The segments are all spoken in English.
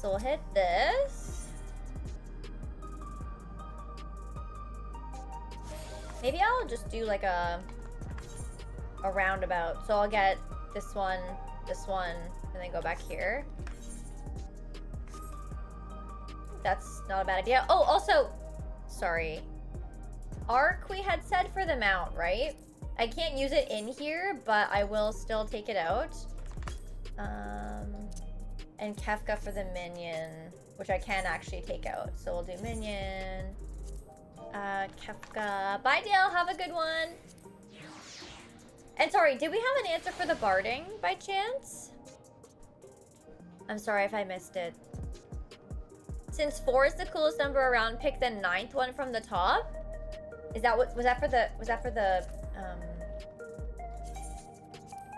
So we'll hit this. Maybe I'll just do like a roundabout. So I'll get this one, and then go back here. That's not a bad idea. Oh, also, sorry. Arc we had said for the mount, right? I can't use it in here, but I will still take it out. And Kefka for the minion, which I can actually take out. So we'll do minion. Kefka. Bye, Dale. Have a good one. And sorry, did we have an answer for the barding by chance? I'm sorry if I missed it. Since 4 is the coolest number around, pick the 9th one from the top. Is that what was that for the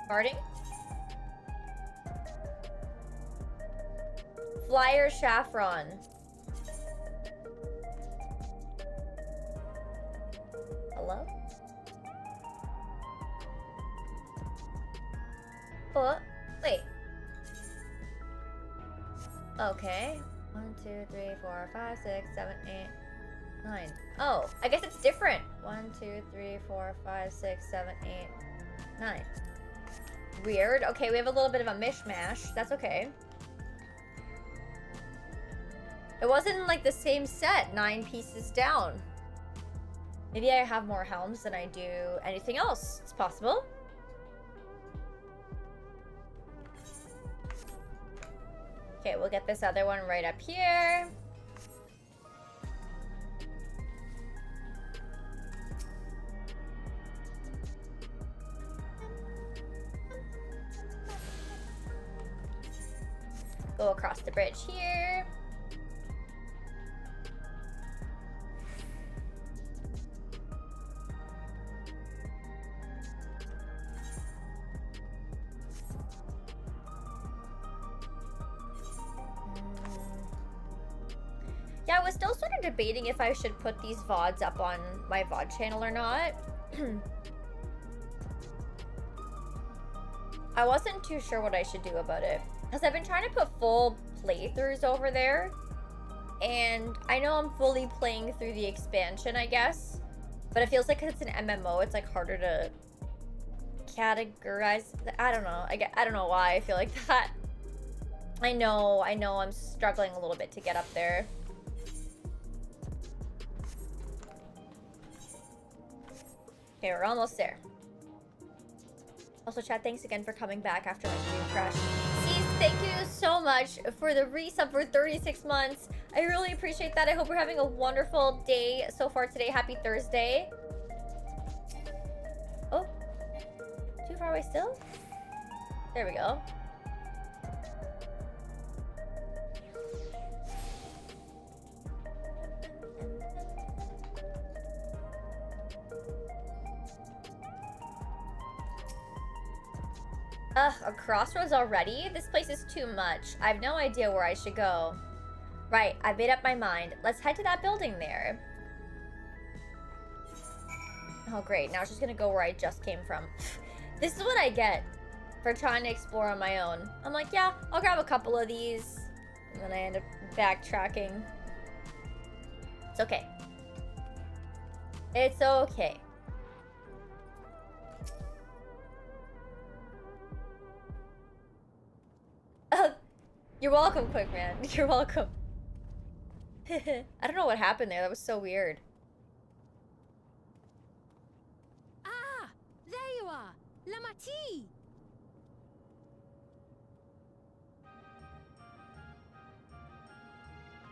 barding? Flyer Saffron. Hello? Oh, wait. Okay. 1, 2, 3, 4, 5, 6, 7, 8, 9. Oh, I guess it's different. 1, 2, 3, 4, 5, 6, 7, 8, 9. Weird. Okay, we have a little bit of a mishmash. That's okay. It wasn't like the same set, 9 pieces down. Maybe I have more helms than I do anything else. It's possible. Okay, we'll get this other one right up here. Go across the bridge here. Yeah, I was still sort of debating if I should put these VODs up on my VOD channel or not. I wasn't too sure what I should do about it. Because I've been trying to put full playthroughs over there. And I know I'm fully playing through the expansion, I guess. But it feels like 'cause it's an MMO, it's like harder to categorize. I don't know. I don't know why I feel like that. I know I'm struggling a little bit to get up there. Okay, we're almost there. Also, chat, thanks again for coming back after my stream crash. Cease, thank you so much for the resub for 36 months. I really appreciate that. I hope we're having a wonderful day so far today. Happy Thursday. Oh, too far away still? There we go. Ugh, a crossroads already? This place is too much. I have no idea where I should go. Right, I made up my mind. Let's head to that building there. Oh, great. Now it's just gonna go where I just came from. This is what I get for trying to explore on my own. I'm like, yeah, I'll grab a couple of these. And then I end up backtracking. It's okay. It's okay. You're welcome, Quick Man. You're welcome. I don't know what happened there. That was so weird. Ah, there you are, Lamati.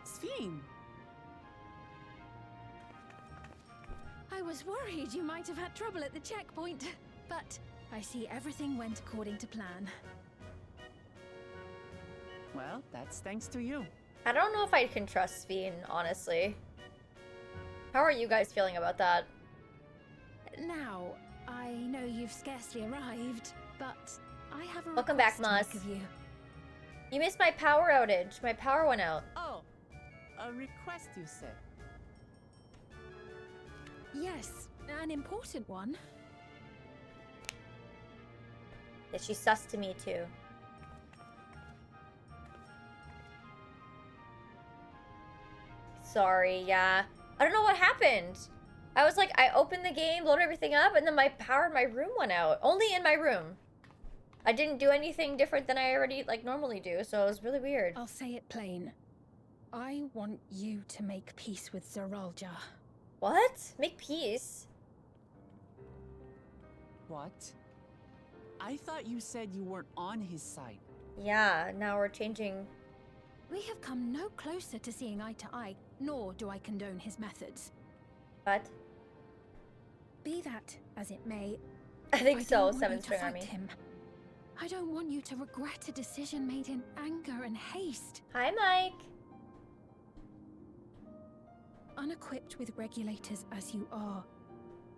Sphene. I was worried you might have had trouble at the checkpoint, but I see everything went according to plan. Well, that's thanks to you. I don't know if I can trust Sphene, honestly. How are you guys feeling about that? Now, I know you've scarcely arrived, but I have a Welcome back, request to Moss. make of you. You missed my power outage. My power went out. Oh, a request you said. Yes, an important one. Yeah, she's sus to me too. sorry, yeah. I don't know what happened. I was like, I opened the game, loaded everything up, and then my power in my room went out. Only in my room. I didn't do anything different than I already, like, normally do, so it was really weird. I'll say it plain. I want you to make peace with Zeralja. What? Make peace? What? I thought you said you weren't on his side. Yeah, now we're changing. We have come no closer to seeing eye to eye, nor do I condone his methods. What? Be that as it may, I think I so, don't want Seven you to String fight Army. him. I don't want you to regret a decision made in anger and haste. Hi, Mike. Unequipped with regulators as you are,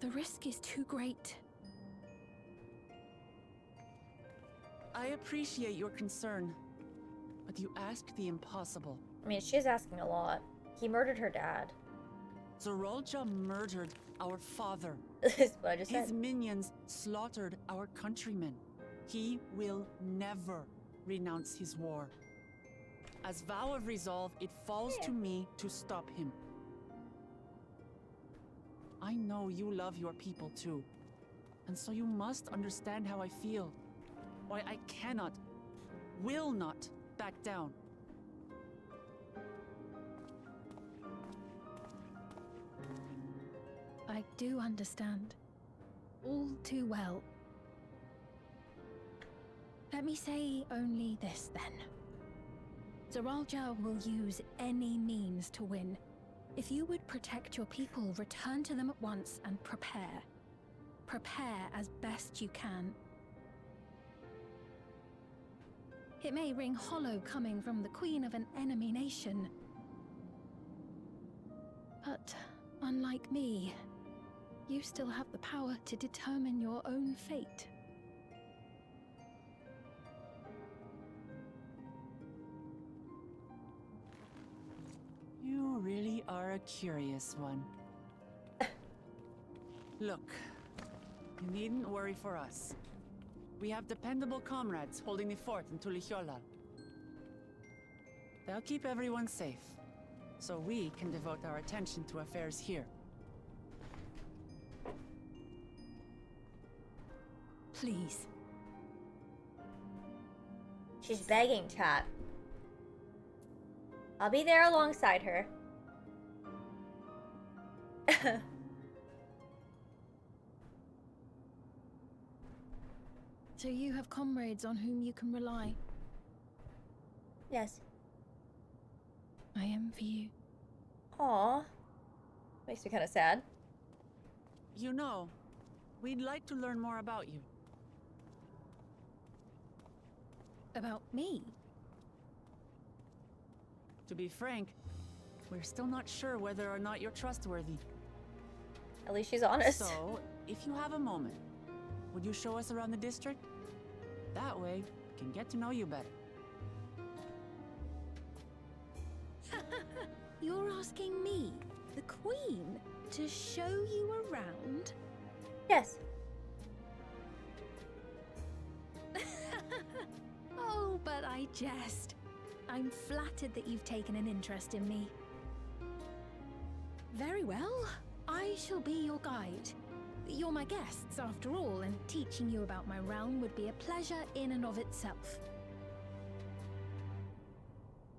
the risk is too great. I appreciate your concern, but you asked the impossible. I mean, she's asking a lot. He murdered her dad. Zeralja murdered our father. This is what I just His said. minions slaughtered our countrymen. He will never renounce his war. As vow of resolve, it falls to me to stop him. I know you love your people too, and so you must understand how I feel. Why I cannot, will not back down. I do understand. All too well. Let me say only this then. Zeralja will use any means to win. If you would protect your people, return to them at once and prepare. Prepare as best you can. It may ring hollow coming from the queen of an enemy nation. But unlike me, you still have the power to determine your own fate. You really are a curious one. Look, you needn't worry for us. We have dependable comrades holding the fort in Tulihiola. They'll keep everyone safe, so we can devote our attention to affairs here. Please. She's begging, chat. I'll be there alongside her. So you have comrades on whom you can rely. Yes. I envy you. Aw. Makes me kind of sad. You know, we'd like to learn more about you. About me? To be frank, we're still not sure whether or not you're trustworthy. At least she's honest. So, if you have a moment, would you show us around the district? That way, we can get to know you better. You're asking me, the Queen, to show you around? Yes. Oh, but I jest. I'm flattered that you've taken an interest in me. Very well. I shall be your guide. You're my guests, after all, and teaching you about my realm would be a pleasure in and of itself.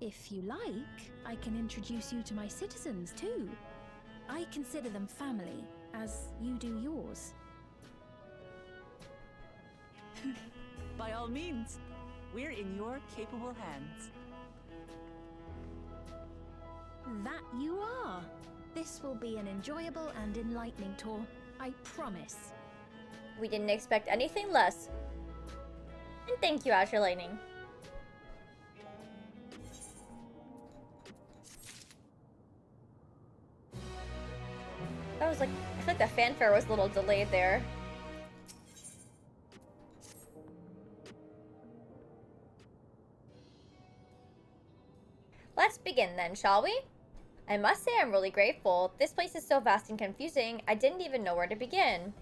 If you like, I can introduce you to my citizens, too. I consider them family, as you do yours. By all means, we're in your capable hands. That you are. This will be an enjoyable and enlightening tour, I promise. We didn't expect anything less. And thank you, Azure Lightning. That was like, I feel like the fanfare was a little delayed there. Let's begin then, shall we? I must say I'm really grateful. This place is so vast and confusing, I didn't even know where to begin.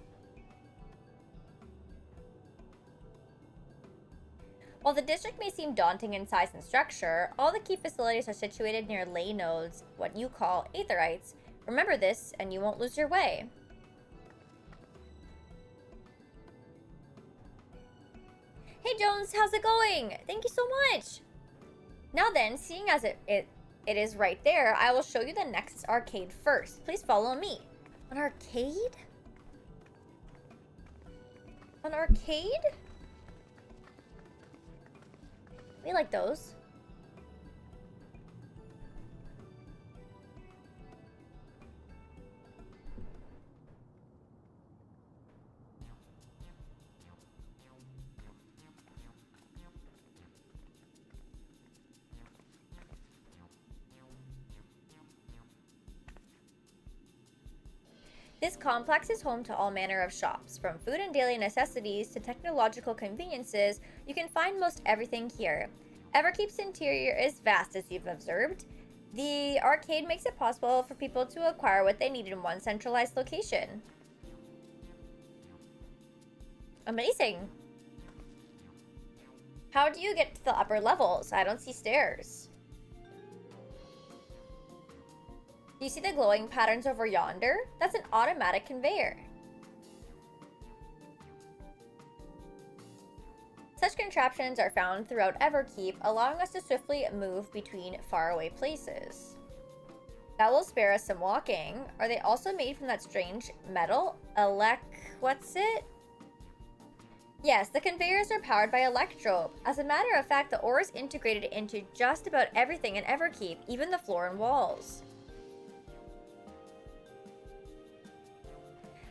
While the district may seem daunting in size and structure, all the key facilities are situated near ley nodes, what you call aetherites. Remember this, and you won't lose your way. Hey Jones, how's it going? Thank you so much! Now then, seeing as it is right there, I will show you the Nexus Arcade first. Please follow me. An arcade? An arcade? We like those. This complex is home to all manner of shops. From food and daily necessities to technological conveniences, you can find most everything here. Everkeep's interior is vast, as you've observed. The arcade makes it possible for people to acquire what they need in one centralized location. Amazing! How do you get to the upper levels? I don't see stairs. Do you see the glowing patterns over yonder? That's an automatic conveyor. Such contraptions are found throughout Everkeep, allowing us to swiftly move between faraway places. That will spare us some walking. Are they also made from that strange metal? What's it? Yes, the conveyors are powered by electrobe. As a matter of fact, the ore is integrated into just about everything in Everkeep, even the floor and walls.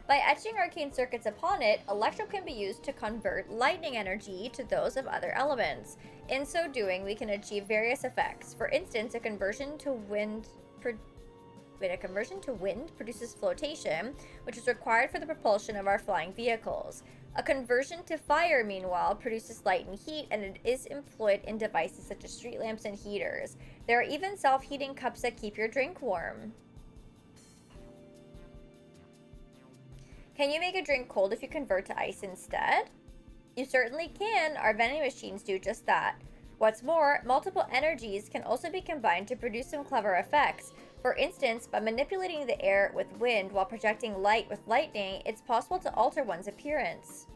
By etching arcane circuits upon it, electrobe can be used to convert lightning energy to those of other elements. In so doing, we can achieve various effects. For instance, a conversion to wind produces flotation, which is required for the propulsion of our flying vehicles. A conversion to fire, meanwhile, produces light and heat, and it is employed in devices such as street lamps and heaters. There are even self-heating cups that keep your drink warm. Can you make a drink cold if you convert to ice instead? You certainly can. Our vending machines do just that. What's more, multiple energies can also be combined to produce some clever effects. For instance, by manipulating the air with wind while projecting light with lightning, it's possible to alter one's appearance.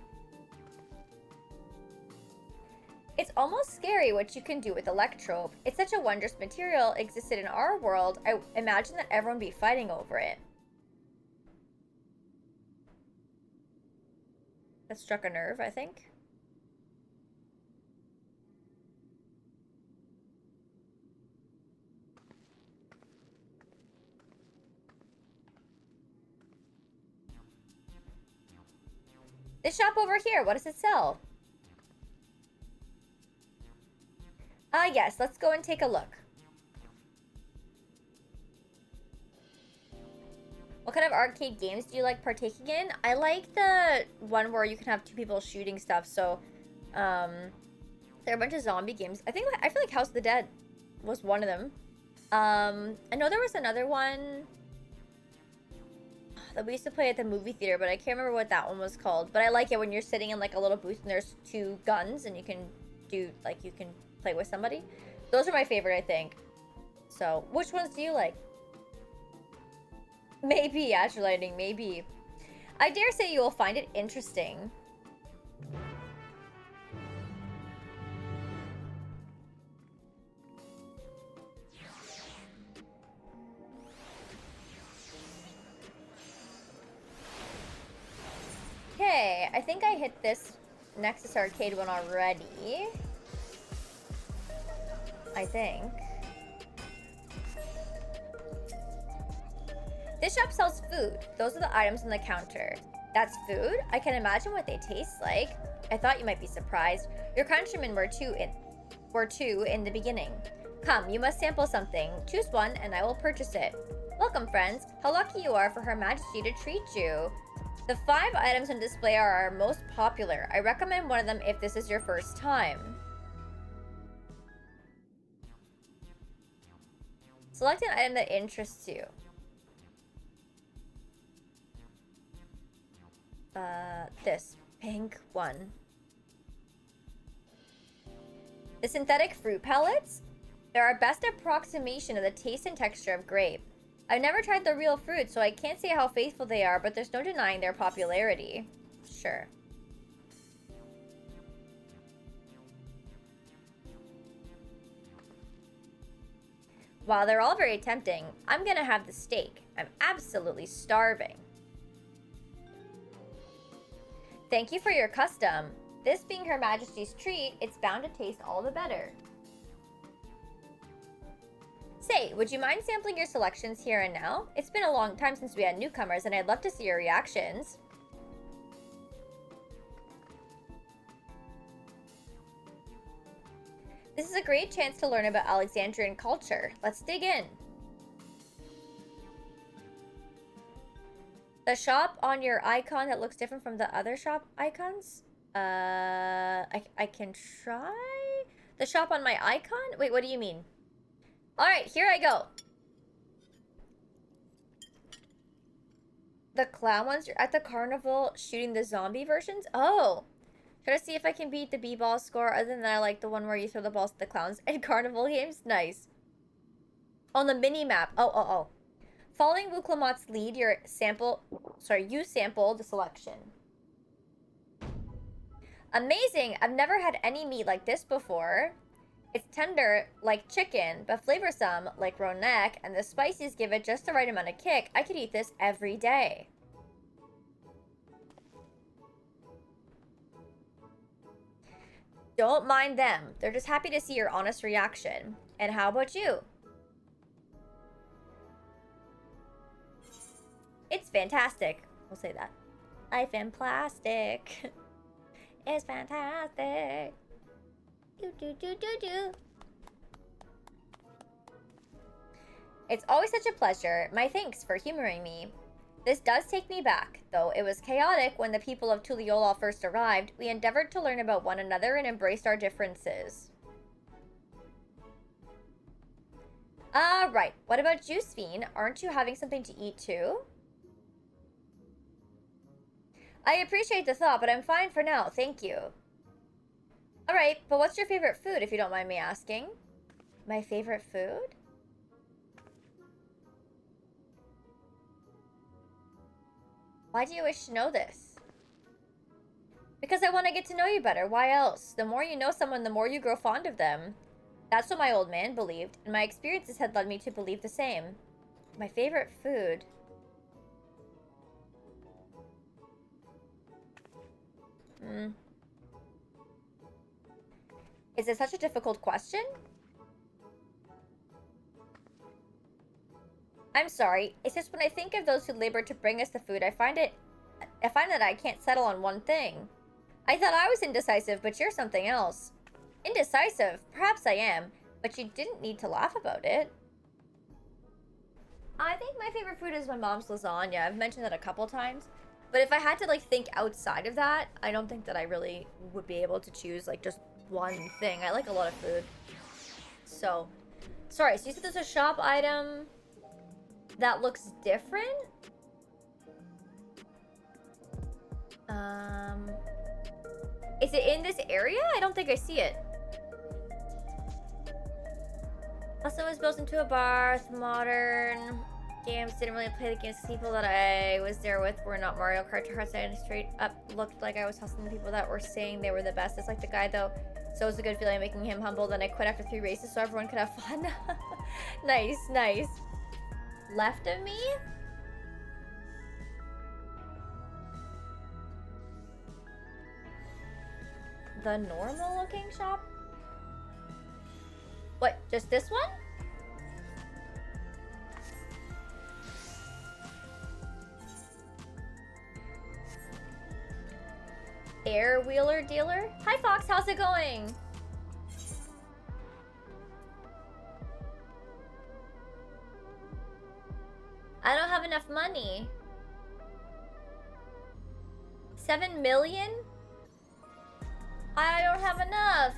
It's almost scary what you can do with electrobe. It's such a wondrous material existed in our world, I imagine that everyone would be fighting over it. That struck a nerve, I think. This shop over here, what does it sell? Yes, let's go and take a look. What kind of arcade games do you like partaking in? I like the one where you can have two people shooting stuff. So, there are a bunch of zombie games. I feel like House of the Dead was one of them. I know there was another one that we used to play at the movie theater, but I can't remember what that one was called. But I like it when you're sitting in like a little booth and there's two guns and you can do like you can play with somebody. Those are my favorite, I think. So, which ones do you like? Maybe, Azure Lightning, maybe. I dare say you will find it interesting. Okay, I think I hit this Nexus Arcade one already. I think. This shop sells food. Those are the items on the counter. That's food? I can imagine what they taste like. I thought you might be surprised. Your countrymen were two in the beginning. Come, you must sample something. Choose one and I will purchase it. Welcome, friends. How lucky you are for Her Majesty to treat you. The 5 items on display are our most popular. I recommend one of them if this is your first time. Select an item that interests you. This pink one. The synthetic fruit pellets? They're our best approximation of the taste and texture of grape. I've never tried the real fruit, so I can't say how faithful they are, but there's no denying their popularity. Sure. While they're all very tempting, I'm gonna have the steak. I'm absolutely starving. Thank you for your custom. This being Her Majesty's treat, it's bound to taste all the better. Say, would you mind sampling your selections here and now? It's been a long time since we had newcomers, and I'd love to see your reactions. This is a great chance to learn about Alexandrian culture. Let's dig in. The shop on your icon that looks different from the other shop icons? I can try? The shop on my icon? Wait, what do you mean? Alright, here I go. The clown ones are at the carnival shooting the zombie versions? Oh. Try to see if I can beat the b-ball score. Other than that, I like the one where you throw the balls at the clowns in carnival games. Nice. On the mini-map. Oh. Following Wuklamat's lead, you sample the selection. Amazing! I've never had any meat like this before. It's tender like chicken, but flavorsome like roe neck, and the spices give it just the right amount of kick. I could eat this every day. Don't mind them. They're just happy to see your honest reaction. And how about you? It's fantastic. We'll say that. Life in plastic. It's fantastic. Do. It's always such a pleasure. My thanks for humoring me. This does take me back. Though it was chaotic when the people of Tuliyola first arrived, we endeavored to learn about one another and embraced our differences. Right. What about you, Sphene? Aren't you having something to eat too? I appreciate the thought, but I'm fine for now, thank you. Alright, but what's your favorite food, if you don't mind me asking? My favorite food? Why do you wish to know this? Because I want to get to know you better, why else? The more you know someone, the more you grow fond of them. That's what my old man believed, and my experiences had led me to believe the same. My favorite food... Is it such a difficult question? I'm sorry. It's just when I think of those who labored to bring us the food, I find that I can't settle on one thing. I thought I was indecisive, but you're something else. Indecisive? Perhaps I am, but you didn't need to laugh about it. I think my favorite food is my mom's lasagna. I've mentioned that a couple times. But if I had to, like, think outside of that, I don't think that I really would be able to choose, like, just one thing. I like a lot of food. So, sorry, so you said there's a shop item that looks different? Is it in this area? I don't think I see it. Also, it was built into a bar. It's modern. Games didn't really play the games. People that I was there with were not Mario Kart cards. I straight up looked like I was hustling the people that were saying they were the best. It's like the guy though, so it was a good feeling making him humble. Then I quit after 3 races so everyone could have fun. Nice. Left of me? The normal looking shop? What, just this one? Air wheeler dealer? Hi Fox, how's it going? I don't have enough money. 7 million? I don't have enough.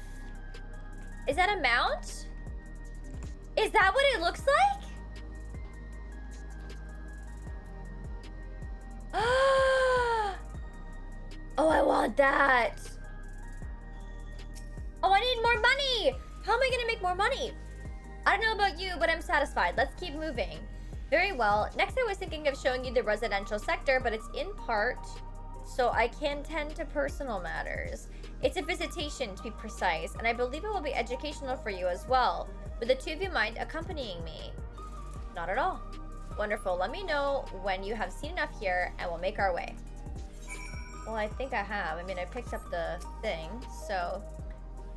Is that a mount? Is that what it looks like? Oh, I want that. Oh, I need more money! How am I gonna make more money? I don't know about you, but I'm satisfied. Let's keep moving. Very well. Next, I was thinking of showing you the residential sector, but it's in part, so I can tend to personal matters. It's a visitation, to be precise, and I believe it will be educational for you as well. Would the two of you mind accompanying me? Not at all. Wonderful. Let me know when you have seen enough here, and we'll make our way. Well, I think I have. I mean, I picked up the thing, so...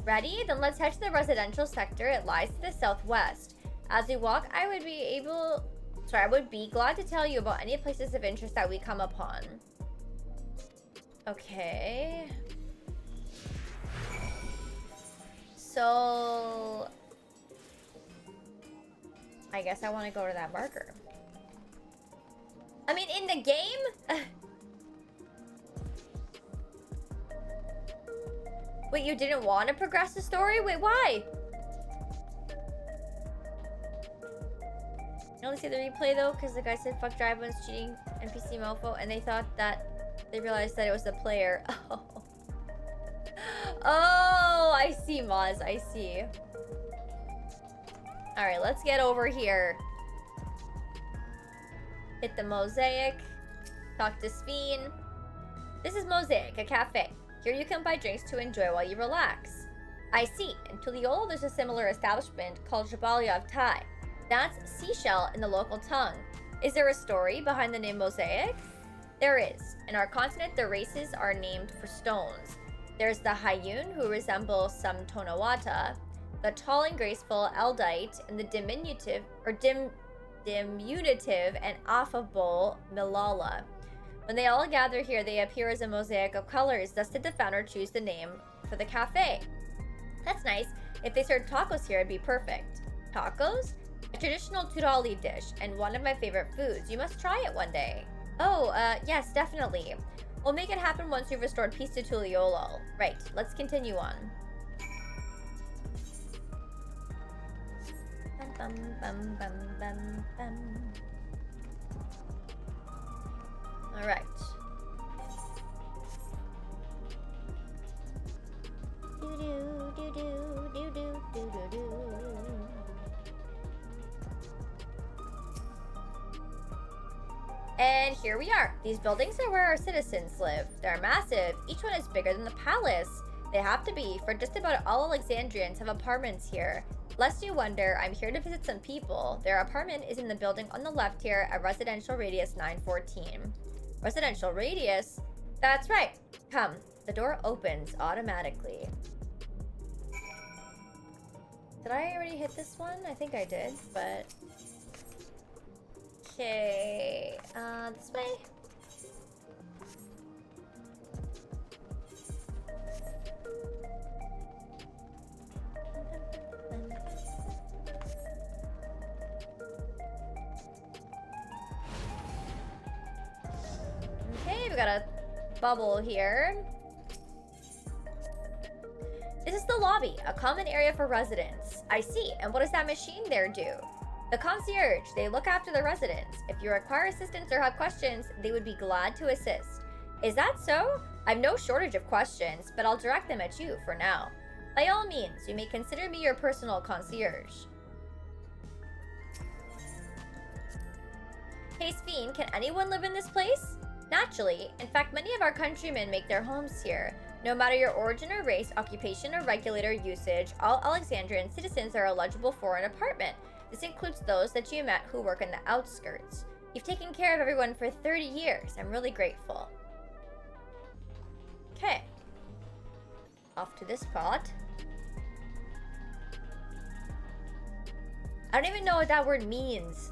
Ready? Then let's head to the residential sector. It lies to the southwest. As we walk, I would be glad to tell you about any places of interest that we come upon. Okay. So... I guess I want to go to that marker. I mean, in the game? Wait, you didn't want to progress the story? Wait, why? You only see the replay though, because the guy said fuck drive-ins, cheating, NPC mofo, and they thought that they realized that it was the player. Oh. Oh, I see, Moz. I see. Alright, let's get over here. Hit the mosaic. Talk to Sphene. This is Mosaic, a cafe. Here you can buy drinks to enjoy while you relax. I see. In Tuliolo, there's a similar establishment called Jabalya of Thai. That's seashell in the local tongue. Is there a story behind the name Mosaic? There is. In our continent, the races are named for stones. There's the Hayun, who resemble some Tonawata, the tall and graceful Eldite, and the diminutive and affable Milala. When they all gather here, they appear as a mosaic of colors. Thus did the founder choose the name for the cafe. That's nice. If they served tacos here, it'd be perfect. Tacos? A traditional Turali dish, and one of my favorite foods. You must try it one day. Oh, yes, definitely. We'll make it happen once we've restored peace to Tuliolo. Right, let's continue on. Bum, bum, bum, bum, bum. All right. Do do do do do do do do do. And here we are. These buildings are where our citizens live. They're massive. Each one is bigger than the palace. They have to be, for just about all Alexandrians have apartments here. Lest you wonder, I'm here to visit some people. Their apartment is in the building on the left here at Residential Radius 914. Residential Radius? That's right. Come. The door opens automatically. Did I already hit this one? I think I did, but... Okay. This way? Okay, we got a bubble here. This is the lobby, a common area for residents. I see. And what does that machine there do? The concierge, they look after the residents. If you require assistance or have questions, they would be glad to assist. Is that so? I've no shortage of questions, but I'll direct them at you for now. By all means, you may consider me your personal concierge. Hey Sphene, can anyone live in this place? Naturally. In fact, many of our countrymen make their homes here. No matter your origin or race, occupation, or regulator usage, all Alexandrian citizens are eligible for an apartment. This includes those that you met who work in the outskirts. You've taken care of everyone for 30 years. I'm really grateful. Okay. Off to this spot. I don't even know what that word means.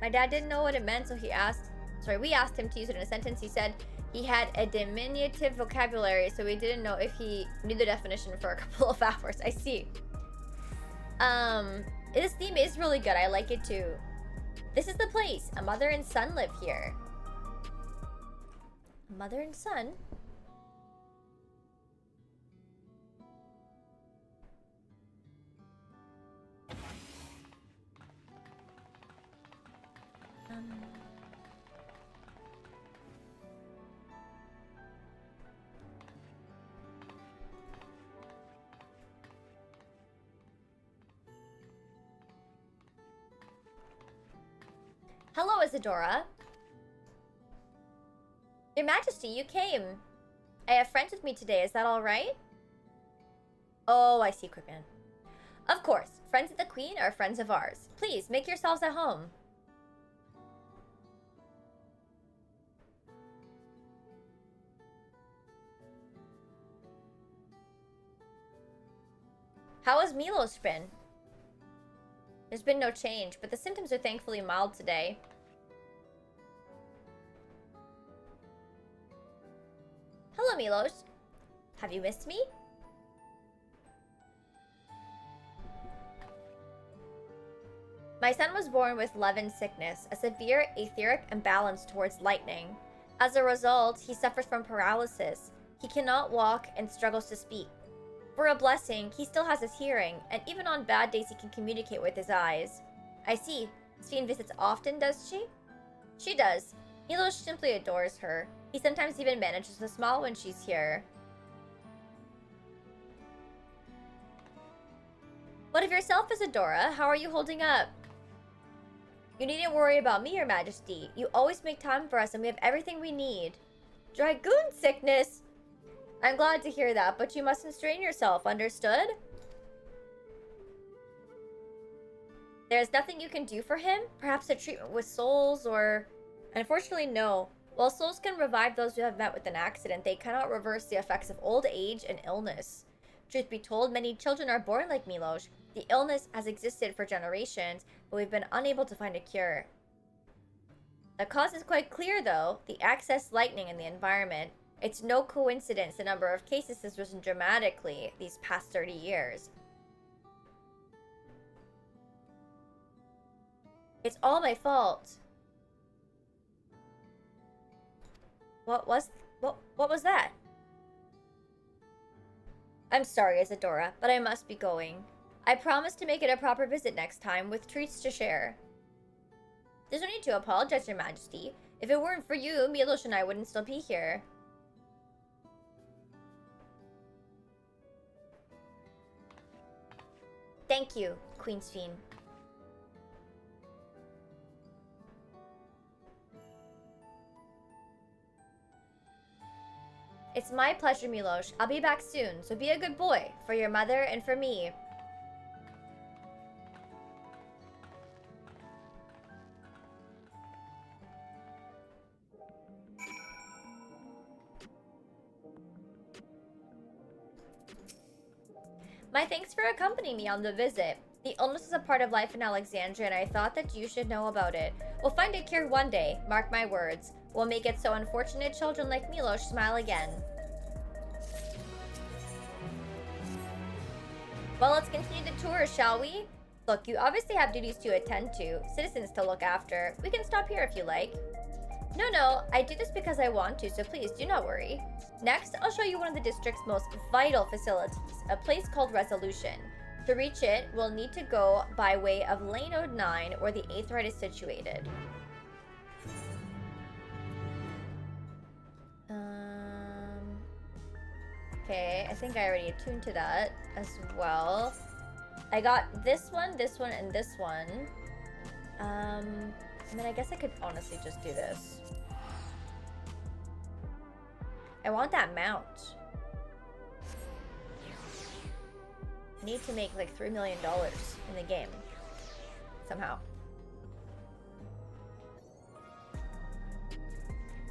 My dad didn't know what it meant, so we asked him to use it in a sentence. He said he had a diminutive vocabulary, so we didn't know if he knew the definition for a couple of hours. I see. This theme is really good. I like it too. This is the place. A mother and son live here. Mother and son? Hello, Isadora. Your Majesty, you came. I have friends with me today, is that alright? Oh, I see, Quickman. Of course, friends of the Queen are friends of ours. Please, make yourselves at home. How has Milos been? There's been no change, but the symptoms are thankfully mild today. Hello, Milos. Have you missed me? My son was born with Levin sickness, a severe etheric imbalance towards lightning. As a result, he suffers from paralysis. He cannot walk and struggles to speak. For a blessing, he still has his hearing, and even on bad days he can communicate with his eyes. I see. Sphene visits often, does she? She does. Milos simply adores her. He sometimes even manages to smile when she's here. What of yourself, Isadora? How are you holding up? You needn't worry about me, Your Majesty. You always make time for us and we have everything we need. Dragoon sickness! I'm glad to hear that, but you mustn't strain yourself, understood? There's nothing you can do for him? Perhaps a treatment with souls or... Unfortunately, no. While souls can revive those who have met with an accident, they cannot reverse the effects of old age and illness. Truth be told, many children are born like Milos. The illness has existed for generations, but we've been unable to find a cure. The cause is quite clear, though. The excess lightning in the environment. It's no coincidence the number of cases has risen dramatically these past 30 years. It's all my fault. What was that? I'm sorry, Isadora, but I must be going. I promise to make it a proper visit next time with treats to share. There's no need to apologize, Your Majesty. If it weren't for you, Milos and I wouldn't still be here. Thank you, Queen Sphene. It's my pleasure, Milos. I'll be back soon, so be a good boy, for your mother and for me. My thanks for accompanying me on the visit. The illness is a part of life in Alexandria, and I thought that you should know about it. We'll find a cure one day, mark my words. We'll make it so unfortunate children like Milos smile again. Well, let's continue the tour, shall we? Look, you obviously have duties to attend to, citizens to look after. We can stop here if you like. No, I do this because I want to, so please do not worry. Next, I'll show you one of the district's most vital facilities, a place called Resolution. To reach it, we'll need to go by way of Lane 09, where the 8th ride is situated. Okay, I think I already attuned to that as well. I got this one, and this one. I mean, I guess I could honestly just do this. I want that mount. I need to make like $3 million in the game. Somehow.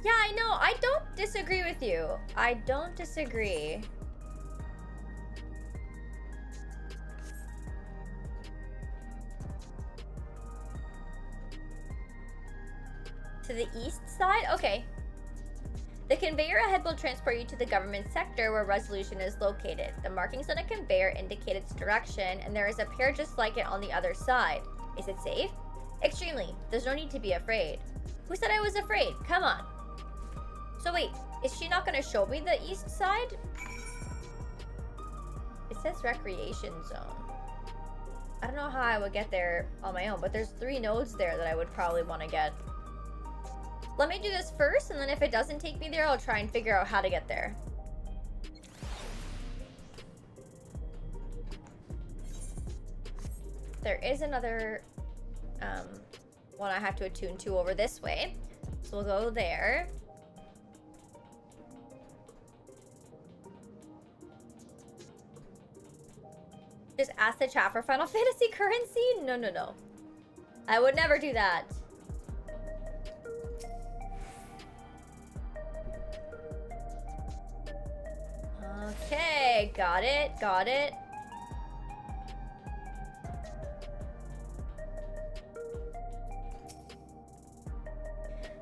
Yeah, I know. I don't disagree with you. I don't disagree. To the east side? Okay. The conveyor ahead will transport you to the government sector where Resolution is located. The markings on a conveyor indicate its direction, and there is a pair just like it on the other side. Is it safe? Extremely. There's no need to be afraid. Who said I was afraid? Come on. So wait, is she not going to show me the east side? It says recreation zone. I don't know how I would get there on my own, but there's 3 nodes there that I would probably want to get. Let me do this first, and then if it doesn't take me there, I'll try and figure out how to get there. There is another one I have to attune to over this way. So we'll go there. Just ask the chat for Final Fantasy currency? No, no, no. I would never do that. Okay, got it, got it.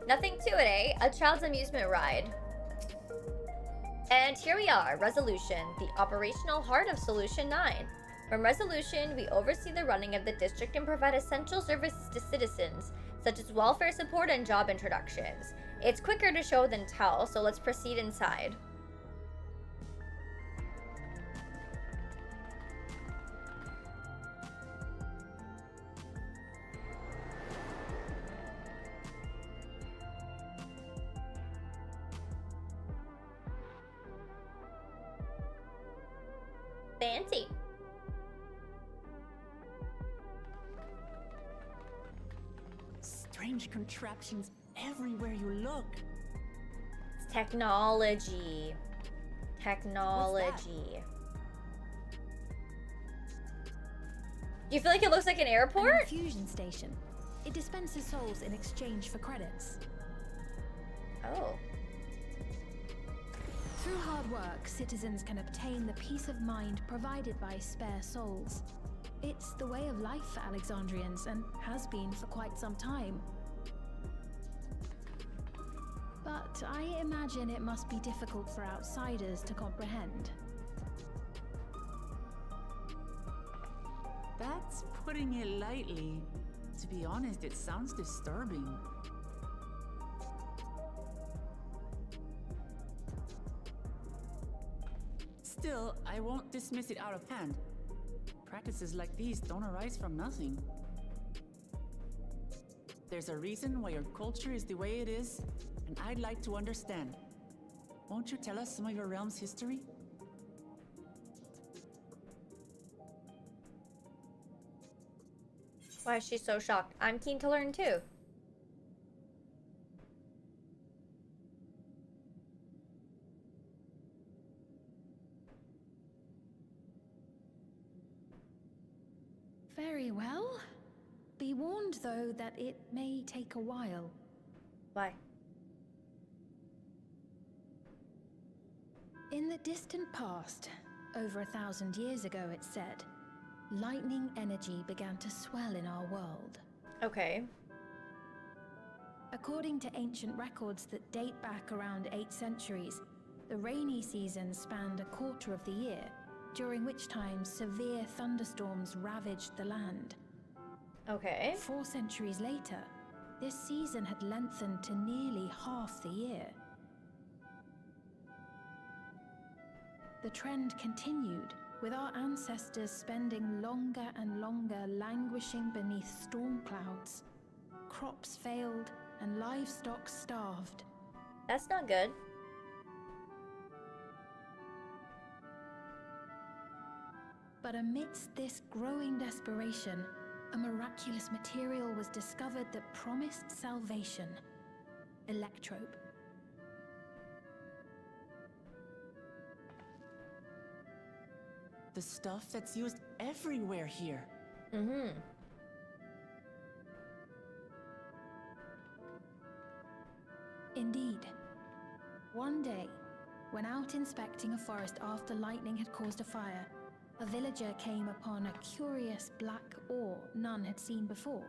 Nothing to it, eh? A child's amusement ride. And here we are, Resolution, the operational heart of Solution 9. From Resolution, we oversee the running of the district and provide essential services to citizens, such as welfare support and job introductions. It's quicker to show than tell, so let's proceed inside. Fancy. Strange contraptions everywhere you look. It's technology. Technology. Do you feel like it looks like an airport? An infusion station. It dispenses souls in exchange for credits. Oh. Through hard work, citizens can obtain the peace of mind provided by spare souls. It's the way of life for Alexandrians and has been for quite some time. But I imagine it must be difficult for outsiders to comprehend. That's putting it lightly. To be honest, it sounds disturbing. Still, I won't dismiss it out of hand. Practices like these don't arise from nothing. There's a reason why your culture is the way it is, and I'd like to understand. Won't you tell us some of your realm's history? Why is she so shocked? I'm keen to learn too. Very well. Be warned, though, that it may take a while. Why? In the distant past, over 1,000 years ago, it's said, lightning energy began to swell in our world. Okay. According to ancient records that date back around 8 centuries, the rainy season spanned a quarter of the year, during which time severe thunderstorms ravaged the land. Okay. 4 centuries later, this season had lengthened to nearly half the year. The trend continued, with our ancestors spending longer and longer languishing beneath storm clouds. Crops failed and livestock starved. That's not good. But amidst this growing desperation, a miraculous material was discovered that promised salvation. Electrope. The stuff that's used everywhere here. Mm-hmm. Indeed. One day, when out inspecting a forest after lightning had caused a fire, a villager came upon a curious black ore none had seen before.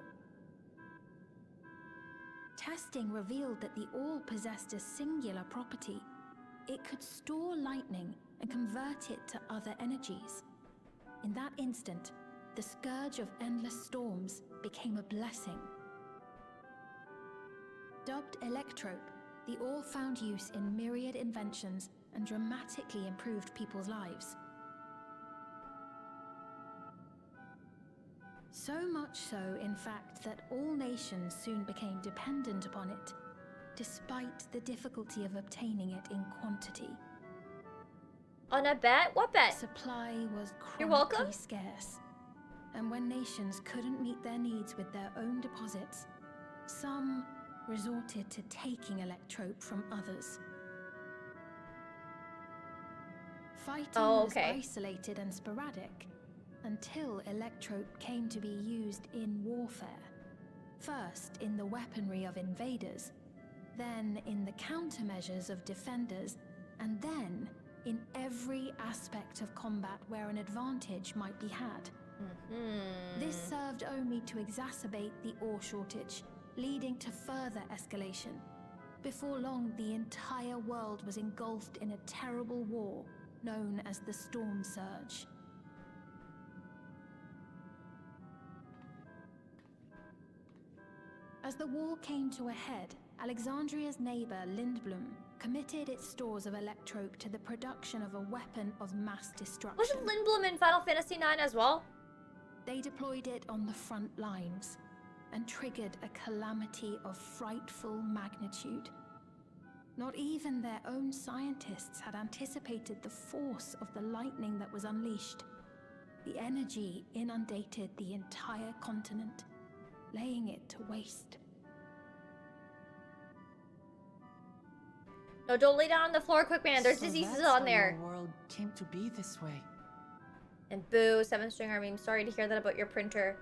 Testing revealed that the ore possessed a singular property. It could store lightning and convert it to other energies. In that instant, the scourge of endless storms became a blessing. Dubbed Electrope, the ore found use in myriad inventions and dramatically improved people's lives. So much so, in fact, that all nations soon became dependent upon it, despite the difficulty of obtaining it in quantity. On a bet? What bet? Supply was You're welcome. chronically scarce, and when nations couldn't meet their needs with their own deposits, Some resorted to taking Electrope from others. Fighting was isolated and sporadic until Electrope came to be used in warfare. First in the weaponry of invaders, then in the countermeasures of defenders, and then in every aspect of combat where an advantage might be had. This served only to exacerbate the ore shortage, leading to further escalation. Before long, the entire world was engulfed in a terrible war known as the Storm Surge. As the war came to a head, Alexandria's neighbor Lindblum committed its stores of Electrope to the production of a weapon of mass destruction. Wasn't Lindblum in Final Fantasy IX as well? They deployed it on the front lines and triggered a calamity of frightful magnitude. Not even their own scientists had anticipated the force of the lightning that was unleashed. The energy inundated the entire continent, laying it to waste. No, don't lay down on the floor, quick man. There's diseases on there. The world came to be this way. And boo, 7-string army. I'm sorry to hear that about your printer.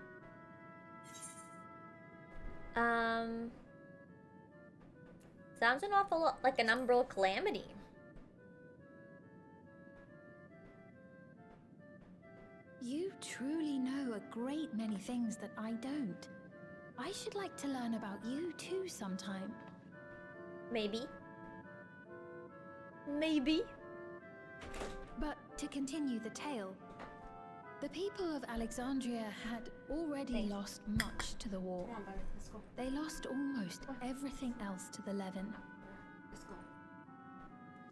Sounds an awful lot like an umbral calamity. You truly know a great many things that I don't. I should like to learn about you too sometime. Maybe. Maybe. But to continue the tale, the people of Alexandria had already lost much to the war. Come on, buddy, let's go. They lost almost everything else to the Levin. Let's go.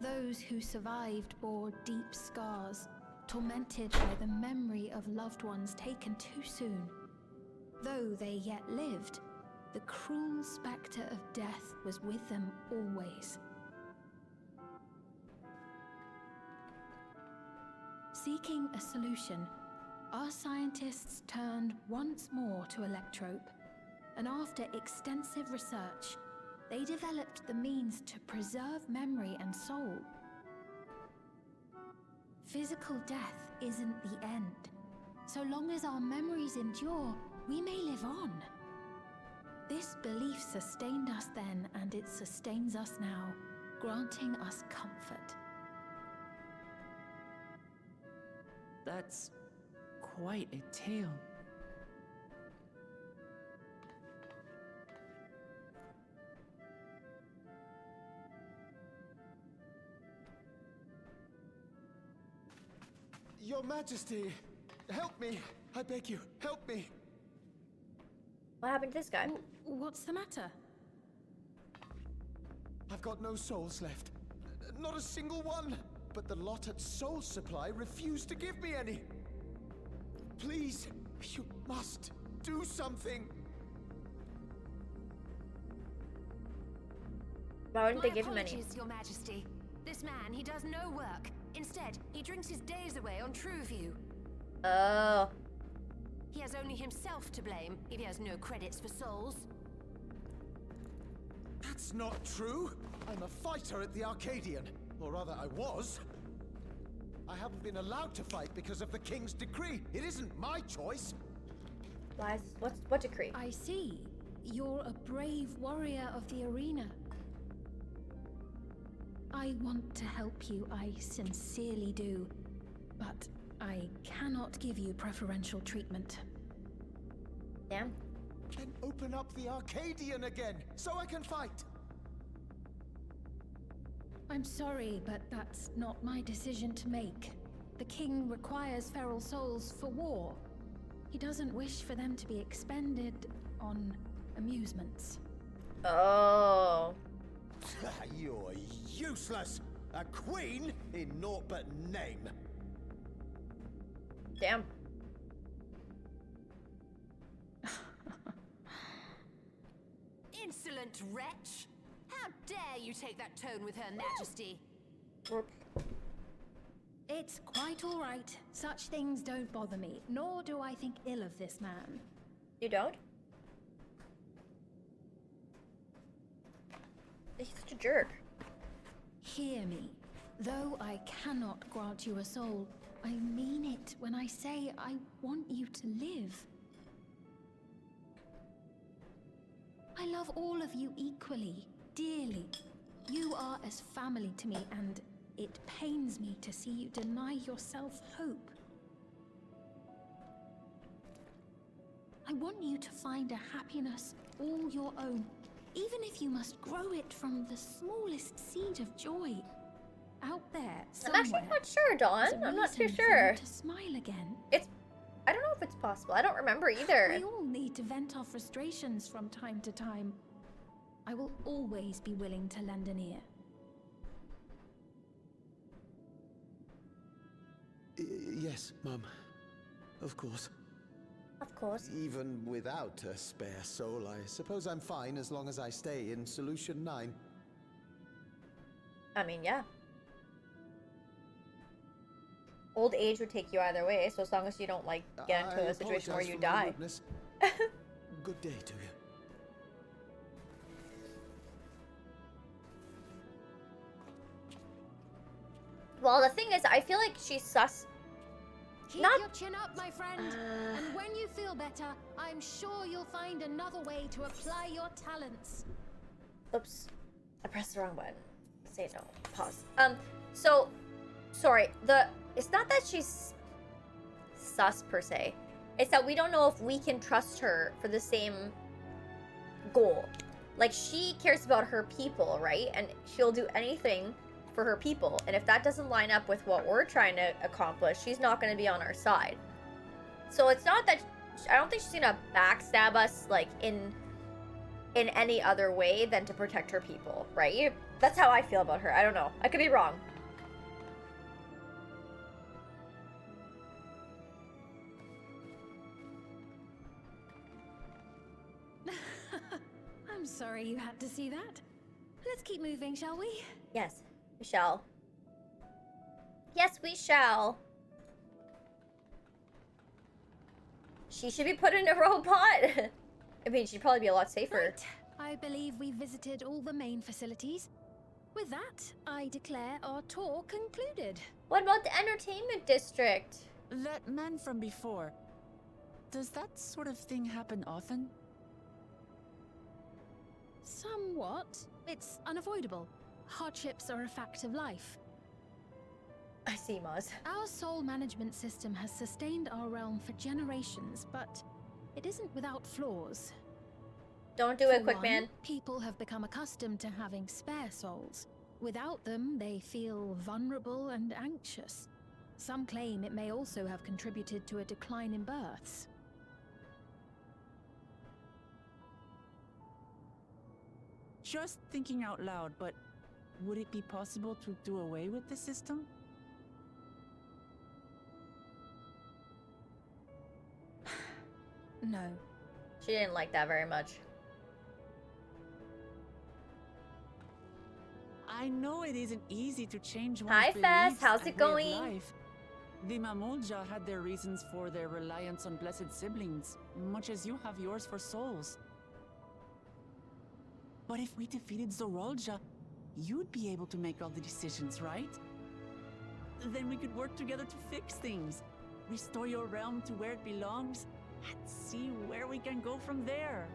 Those who survived bore deep scars, tormented by the memory of loved ones taken too soon. Though they yet lived, the cruel spectre of death was with them always. Seeking a solution, our scientists turned once more to Electrope, and after extensive research, they developed the means to preserve memory and soul. Physical death isn't the end. So long as our memories endure, we may live on. This belief sustained us then, and it sustains us now, granting us comfort. That's quite a tale. Your Majesty, help me. I beg you, help me. What happened to this guy? What's the matter? I've got no souls left. Not a single one. But the lot at Soul Supply refused to give me any. Please, you must do something. Why wouldn't they give him any? Apologies, Your Majesty. This man, he does no work. Instead, he drinks his days away on Trueview. Oh. He has only himself to blame if he has no credits for souls. That's not true. I'm a fighter at the Arcadian. Or rather, I was. I haven't been allowed to fight because of the King's decree. It isn't my choice. Why is, what decree? I see. You're a brave warrior of the arena. I want to help you, I sincerely do. But I cannot give you preferential treatment. Damn. Then open up the Arcadian again, so I can fight. I'm sorry, but that's not my decision to make. The king requires feral souls for war. He doesn't wish for them to be expended on amusements. Oh. You're useless. A queen in naught but name. Damn. Insolent wretch! How dare you take that tone with Her Majesty? It's quite all right. Such things don't bother me, nor do I think ill of this man. You don't? He's such a jerk. Hear me. Though I cannot grant you a soul, I mean it when I say I want you to live. I love all of you equally, dearly. You are as family to me, and it pains me to see you deny yourself hope. I want you to find a happiness all your own, even if you must grow it from the smallest seed of joy. Out there, I'm actually not sure, Dawn. I'm not too sure. To smile again. I don't know if it's possible. I don't remember either. We all need to vent our frustrations from time to time. I will always be willing to lend an ear. Yes, Mum. Of course. Of course. Even without a spare soul, I suppose I'm fine as long as I stay in Solution 9. I mean, yeah. Old age would take you either way, so as long as you don't, like, get into a situation where you die. Good day to you. Well, the thing is, I feel like she's sus. Keep your chin up, my friend. And when you feel better, I'm sure you'll find another way to apply your talents. Oops. I pressed the wrong button. Say no. Pause. So, sorry. It's not that she's sus, per se. It's that we don't know if we can trust her for the same goal. Like, she cares about her people, right? And she'll do anything for her people. And if that doesn't line up with what we're trying to accomplish, she's not going to be on our side. So it's not that... I don't think she's going to backstab us, like, in any other way than to protect her people, right? That's how I feel about her. I don't know. I could be wrong. I'm sorry you had to see that. Let's keep moving, shall we? Yes, we shall. Yes, we shall. She should be put in a robot. I mean, she'd probably be a lot safer. Right. I believe we've visited all the main facilities. With that, I declare our tour concluded. What about the entertainment district? That man from before. Does that sort of thing happen often? Somewhat. It's unavoidable. Hardships are a fact of life. I see, Maz. Our soul management system has sustained our realm for generations, but it isn't without flaws. Don't do it, quick man. People have become accustomed to having spare souls. Without them, they feel vulnerable and anxious. Some claim it may also have contributed to a decline in births. Just thinking out loud, but would it be possible to do away with the system? No. She didn't like that very much. I know it isn't easy to change one's Hi, Fess. beliefs How's and it way of going? life. The Mamulja had their reasons for their reliance on blessed siblings, much as you have yours for souls. But if we defeated Zorolja, you'd be able to make all the decisions, right? Then we could work together to fix things, restore your realm to where it belongs, and see where we can go from there.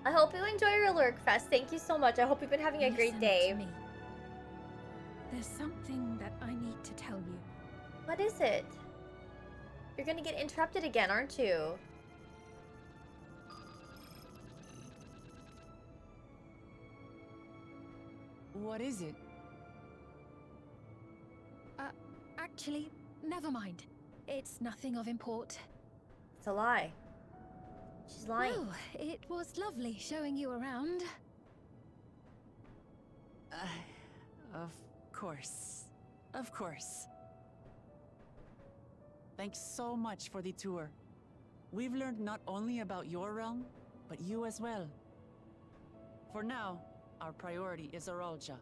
I hope you enjoy your Lurk Fest. Thank you so much. I hope you've been having a great Listen day. to me. There's something that I need to tell you. What is it? You're gonna get interrupted again, aren't you? What is it? Actually, never mind. It's nothing of import. It's a lie. She's lying. Oh, it was lovely showing you around. Of course. Of course. Thanks so much for the tour. We've learned not only about your realm, but you as well. For now, our priority is Zorolja.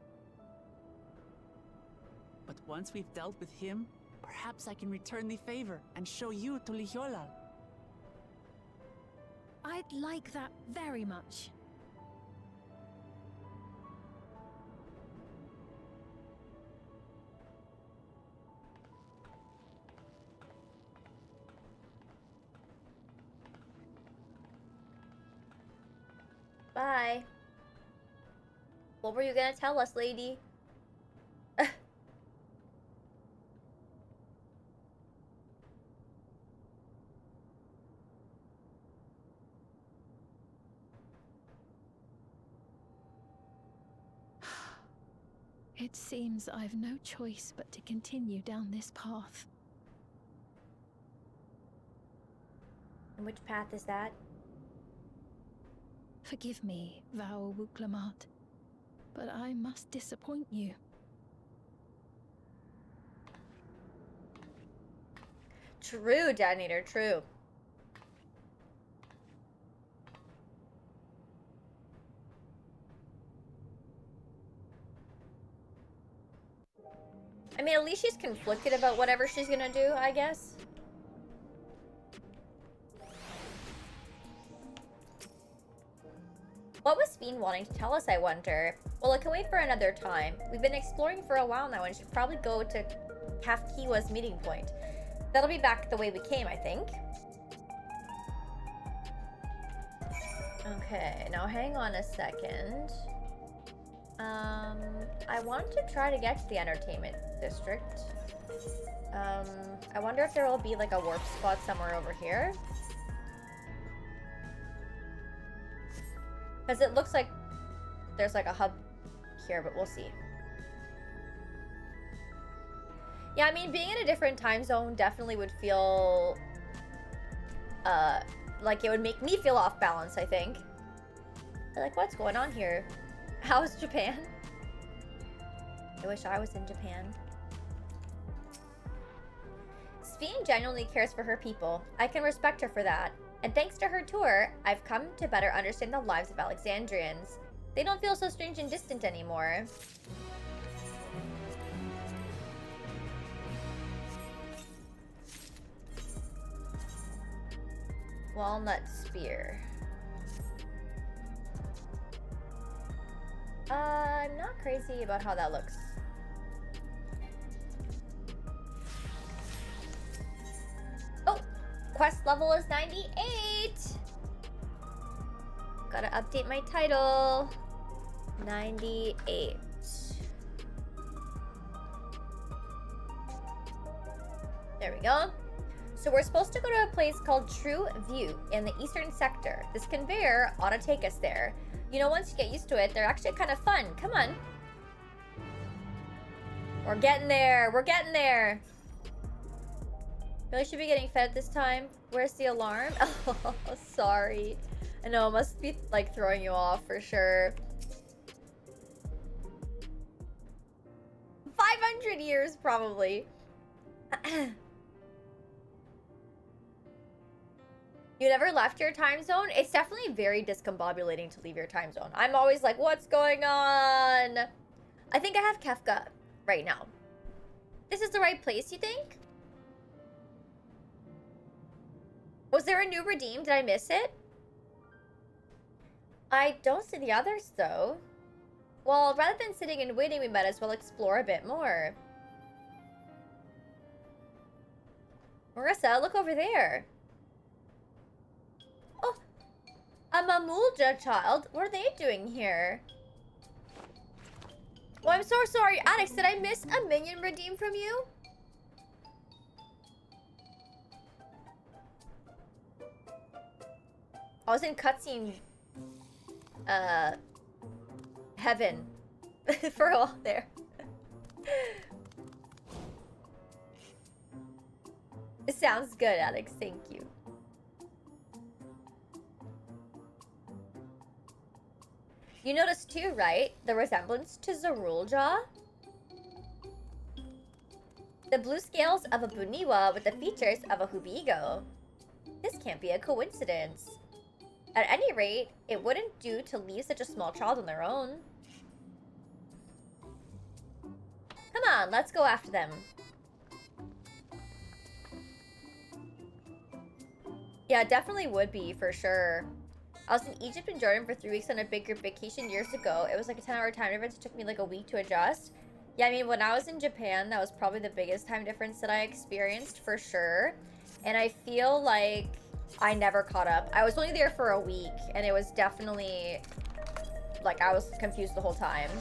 But once we've dealt with him, Perhaps I can return the favor and show you to Lihiolal. I'd like that very much. Bye. What were you gonna tell us, lady? It seems I've no choice but to continue down this path. And which path is that? Forgive me, Vao Wuklamat, but I must disappoint you. True, Detonator, true. I mean, at least she's conflicted about whatever she's gonna do, I guess. What was Fiend wanting to tell us, I wonder? Well, it can wait for another time. We've been exploring for a while now and should probably go to Kafkiwa's meeting point. That'll be back the way we came, I think. Okay, now hang on a second. I want to try to get to the entertainment district. I wonder if there will be like a warp spot somewhere over here. Because it looks like there's like a hub here, but we'll see. Yeah, I mean, being in a different time zone definitely would feel like it would make me feel off balance, I think. Like, what's going on here? How's Japan? I wish I was in Japan. Sphene genuinely cares for her people. I can respect her for that. And thanks to her tour, I've come to better understand the lives of Alexandrians. They don't feel so strange and distant anymore. Walnut Spear. I'm not crazy about how that looks. Oh! Quest level is 98! Gotta update my title. 98. There we go. So we're supposed to go to a place called True View in the eastern sector. This conveyor ought to take us there. You know, once you get used to it, they're actually kind of fun. Come on. We're getting there. We're getting there. Really should be getting fed this time. Where's the alarm? Oh, sorry. I know, it must be like throwing you off for sure. 500 years probably. You never left your time zone? It's definitely very discombobulating to leave your time zone. I'm always like, what's going on? I think I have Kefka right now. This is the right place, you think? Was there a new redeem? Did I miss it? I don't see the others, though. Well, rather than sitting and waiting, we might as well explore a bit more. Marissa, look over there. Oh, a Mamulja child. What are they doing here? Oh, I'm so sorry. Alex, did I miss a minion redeem from you? I was in cutscene heaven for a while there. It sounds good, Alex. Thank you. You noticed too, right? The resemblance to Zorulja? The blue scales of a Buniwa with the features of a Hubigo. This can't be a coincidence. At any rate, it wouldn't do to leave such a small child on their own. Come on, let's go after them. Yeah, it definitely would be, for sure. I was in Egypt and Jordan for 3 weeks on a big group vacation years ago. It was like a 10-hour time difference. It took me like a week to adjust. Yeah, I mean, when I was in Japan, that was probably the biggest time difference that I experienced, for sure. And I feel like I never caught up. I was only there for a week, and it was definitely, like, I was confused the whole time.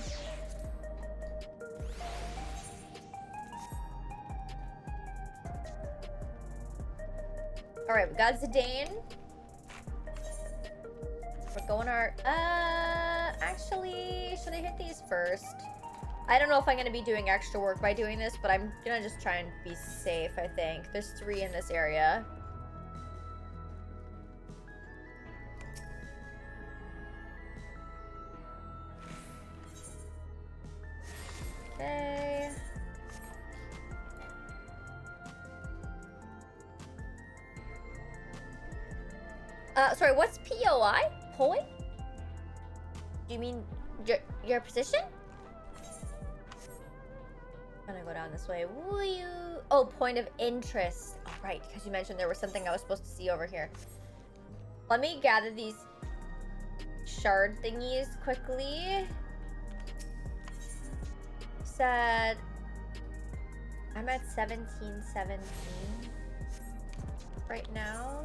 Alright, we got Zidane. We're going our... actually, should I hit these first? I don't know if I'm going to be doing extra work by doing this, but I'm going to just try and be safe, I think. There's 3 in this area. Okay. Sorry, what's POI? Poi? Do you mean your position? I'm gonna go down this way. Will you? Oh, point of interest. Oh, right, because you mentioned there was something I was supposed to see over here. Let me gather these shard thingies quickly. Said I'm at 1717 right now.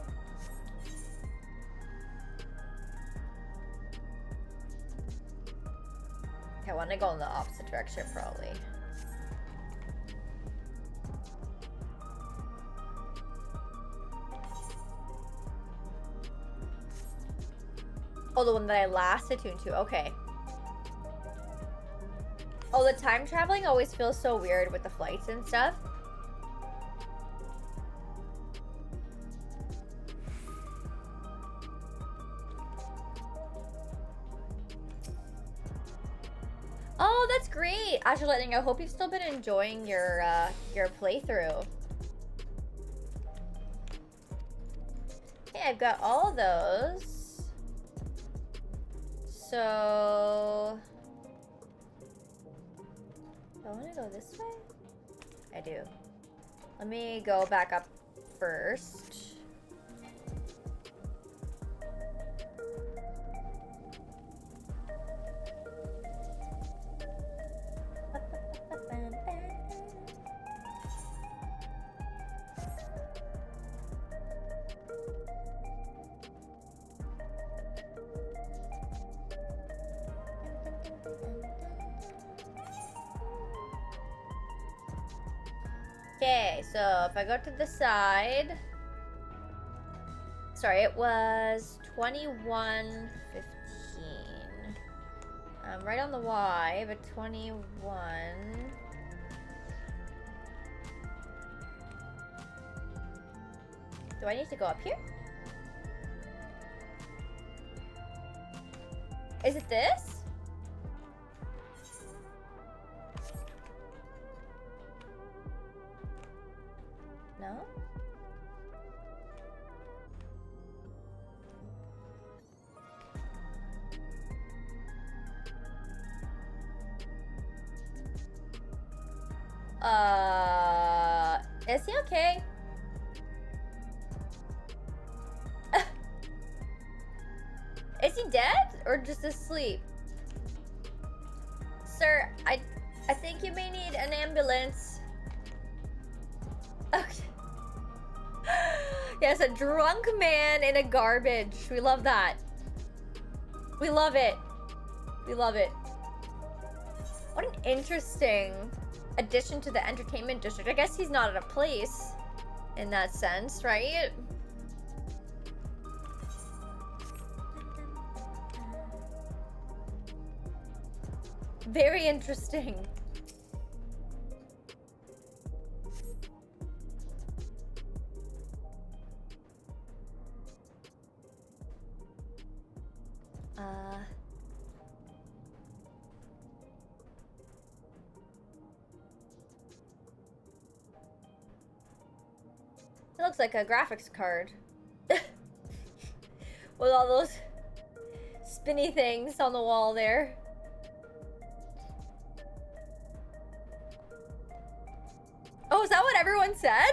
Okay, I want to go in the opposite direction, probably. Oh, the one that I last attuned to. Okay. Oh, the time traveling always feels so weird with the flights and stuff. Oh, that's great, Azure Lightning. I hope you've still been enjoying your playthrough. Okay, I've got all those. So, do I want to go this way? I do. Let me go back up first. Okay, so if I go to the side, sorry, it was 21:15. I'm right on the Y, but 21. Do I need to go up here? Is it this? No? Is he okay? Is he dead or just asleep? Sir, I think you may need an ambulance. Okay. Yes, a drunk man in a garbage. We love that. We love it. We love it. What an interesting addition to the entertainment district. I guess he's not at a place in that sense, right? Very interesting. It looks like a graphics card. With all those spinny things on the wall there. Oh, is that what everyone said?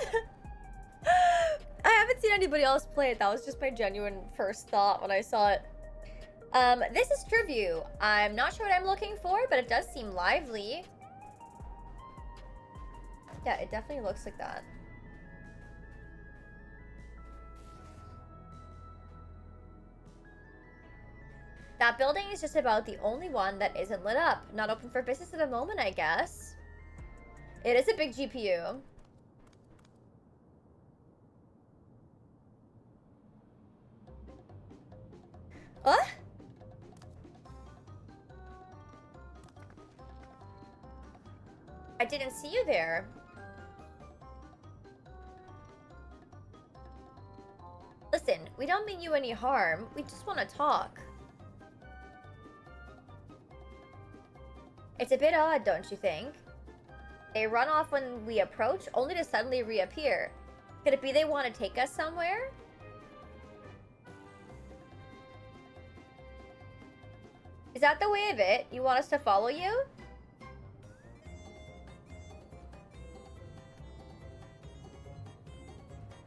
I haven't seen anybody else play it. That was just my genuine first thought when I saw it. This is Triview. I'm not sure what I'm looking for, but it does seem lively. Yeah, it definitely looks like that. That building is just about the only one that isn't lit up. Not open for business at the moment, I guess. It is a big GPU. What? I didn't see you there. Listen, we don't mean you any harm. We just want to talk. It's a bit odd, don't you think? They run off when we approach, only to suddenly reappear. Could it be they want to take us somewhere? Is that the way of it? You want us to follow you?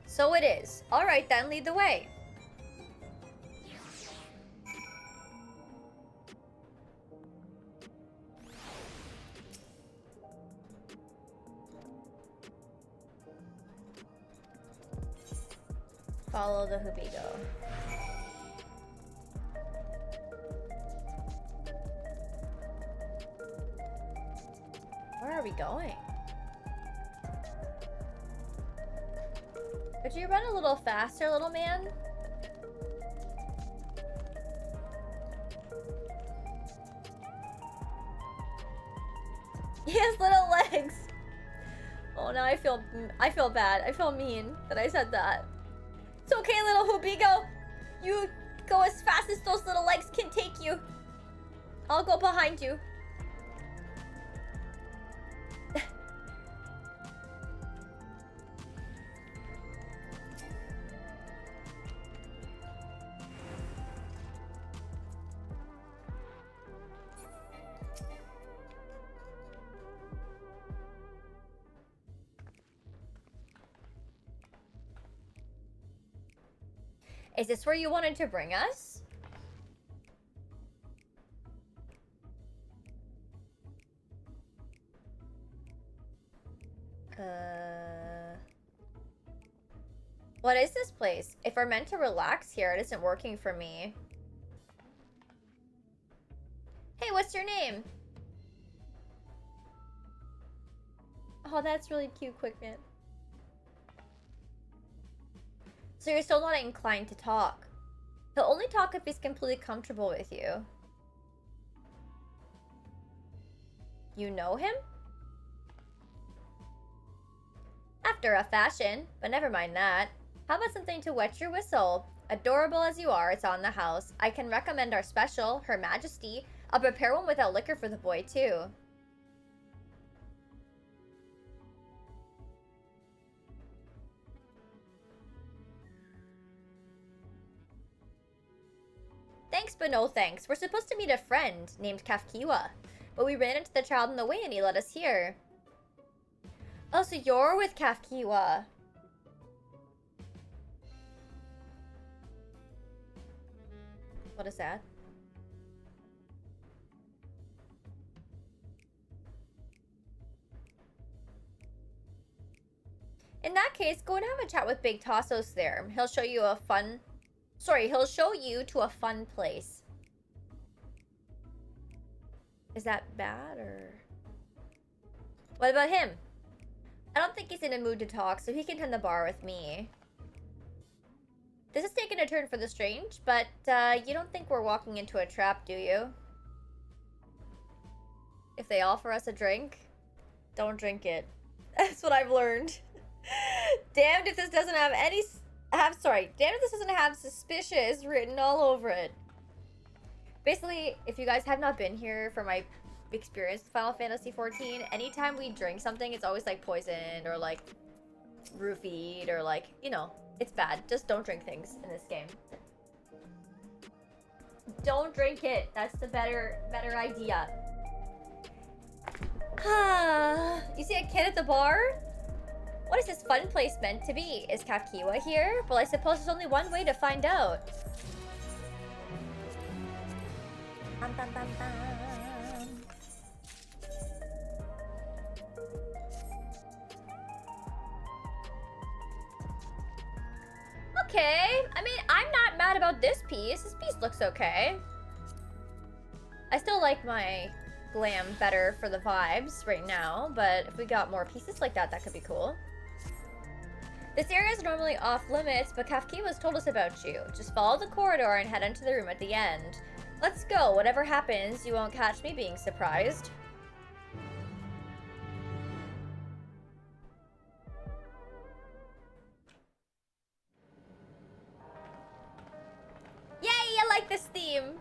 So it is. Alright then, lead the way. Follow the Hubigo. Where are we going? Could you run a little faster, little man? He has little legs. Oh, now I feel bad. I feel mean that I said that. It's okay, little Hubigo. You go as fast as those little legs can take you. I'll go behind you. Is this where you wanted to bring us? What is this place? If we're meant to relax here, it isn't working for me. Hey, what's your name? Oh, that's really cute, Quickman. So you're still not inclined to talk. He'll only talk if he's completely comfortable with you. You know him? After a fashion, but never mind that. How about something to wet your whistle? Adorable as you are, it's on the house. I can recommend our special, Her Majesty. I'll prepare one without liquor for the boy, too. Thanks, but no thanks. We're supposed to meet a friend named Kafkiwa, but we ran into the child on the way and he let us here. Oh, so you're with Kafkiwa. What is that? In that case, go and have a chat with Big Tassos there. He'll show you a fun... Sorry, he'll show you to a fun place. Is that bad, or... What about him? I don't think he's in a mood to talk, so he can tend the bar with me. This is taking a turn for the strange, but you don't think we're walking into a trap, do you? If they offer us a drink, don't drink it. That's what I've learned. Damned if this doesn't have any... damned if this doesn't have suspicious written all over it. Basically, if you guys have not been here for my experience with Final Fantasy XIV, anytime we drink something, it's always like poisoned or like roofied or like, you know, it's bad. Just don't drink things in this game. Don't drink it. That's the better idea. You see a kid at the bar? What is this fun place meant to be? Is Kafkiwa here? Well, I suppose there's only one way to find out. Bum, bum, bum, bum. Okay, I mean, I'm not mad about this piece. This piece looks okay. I still like my glam better for the vibes right now, but if we got more pieces like that, that could be cool. This area is normally off limits, but Kafkiwa's told us about you. Just follow the corridor and head into the room at the end. Let's go. Whatever happens, you won't catch me being surprised. Yay, I like this theme.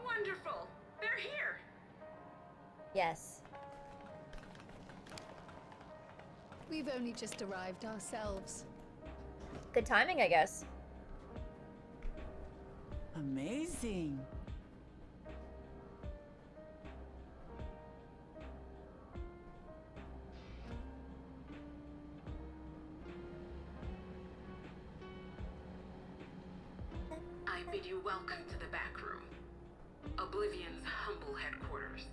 Wonderful. They're here. Yes. We've only just arrived ourselves. Good timing, I guess. Amazing. I bid you welcome to the back room. Oblivion's humble headquarters.